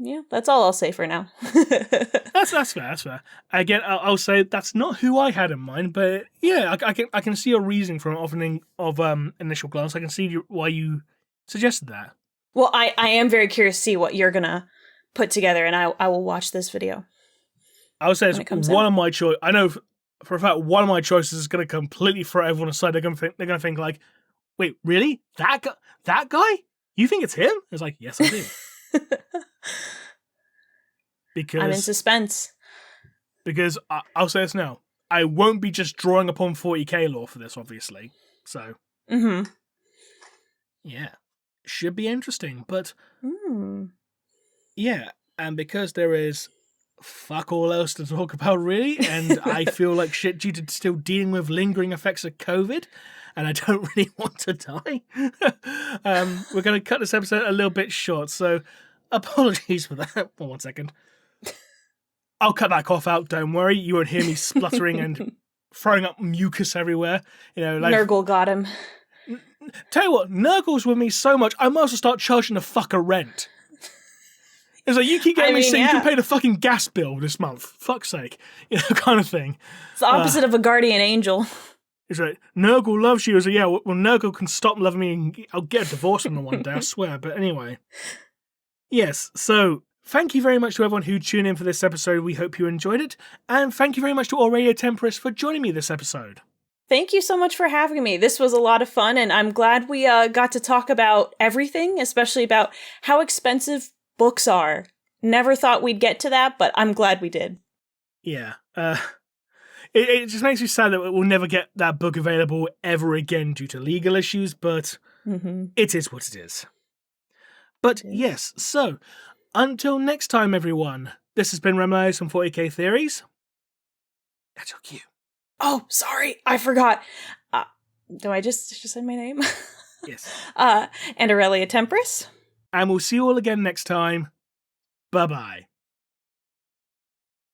yeah, that's all I'll say for now. That's fair. Again, I'll say that's not who I had in mind, but yeah, I can see a reasoning from opening of initial glance. I can see why you suggested that. Well, I am very curious to see what you're gonna put together, and I will watch this video. I would say it's one of my choice. I know for a fact one of my choices is going to completely throw everyone aside. They're going to think like, wait, really? That guy? You think it's him? It's like, yes, I do. Because I'm in suspense. Because I'll say this now. I won't be just drawing upon 40k lore for this, obviously. So, yeah, should be interesting. But yeah, and because there is fuck all else to talk about, really, and I feel like shit due to still dealing with lingering effects of COVID, and I don't really want to die. We're going to cut this episode a little bit short, so apologies for that. 1 second. I'll cut that cough out, don't worry. You won't hear me spluttering and throwing up mucus everywhere. You know, like Nurgle got him. Tell you what, Nurgle's with me so much, I might as well start charging the fucker rent. It's like, you keep getting me saying you can pay the fucking gas bill this month. Fuck's sake. You know, kind of thing. It's the opposite of a guardian angel. It's like, Nurgle loves you. It's like, yeah, well, Nurgle can stop loving me and I'll get a divorce from him one day, I swear. But anyway. Yes, so thank you very much to everyone who tuned in for this episode. We hope you enjoyed it. And thank you very much to Aurelia Tempris for joining me this episode. Thank you so much for having me. This was a lot of fun, and I'm glad we got to talk about everything, especially about how expensive books are. Never thought we'd get to that, but I'm glad we did. Yeah. It just makes me sad that we'll never get that book available ever again due to legal issues, but it is what it is. But yes, so until next time, everyone, this has been Remleiz from 40k Theories. I took you. Oh, sorry, I forgot. Do I just say my name? Yes. And Aurelia Tempris. And we'll see you all again next time. Bye-bye.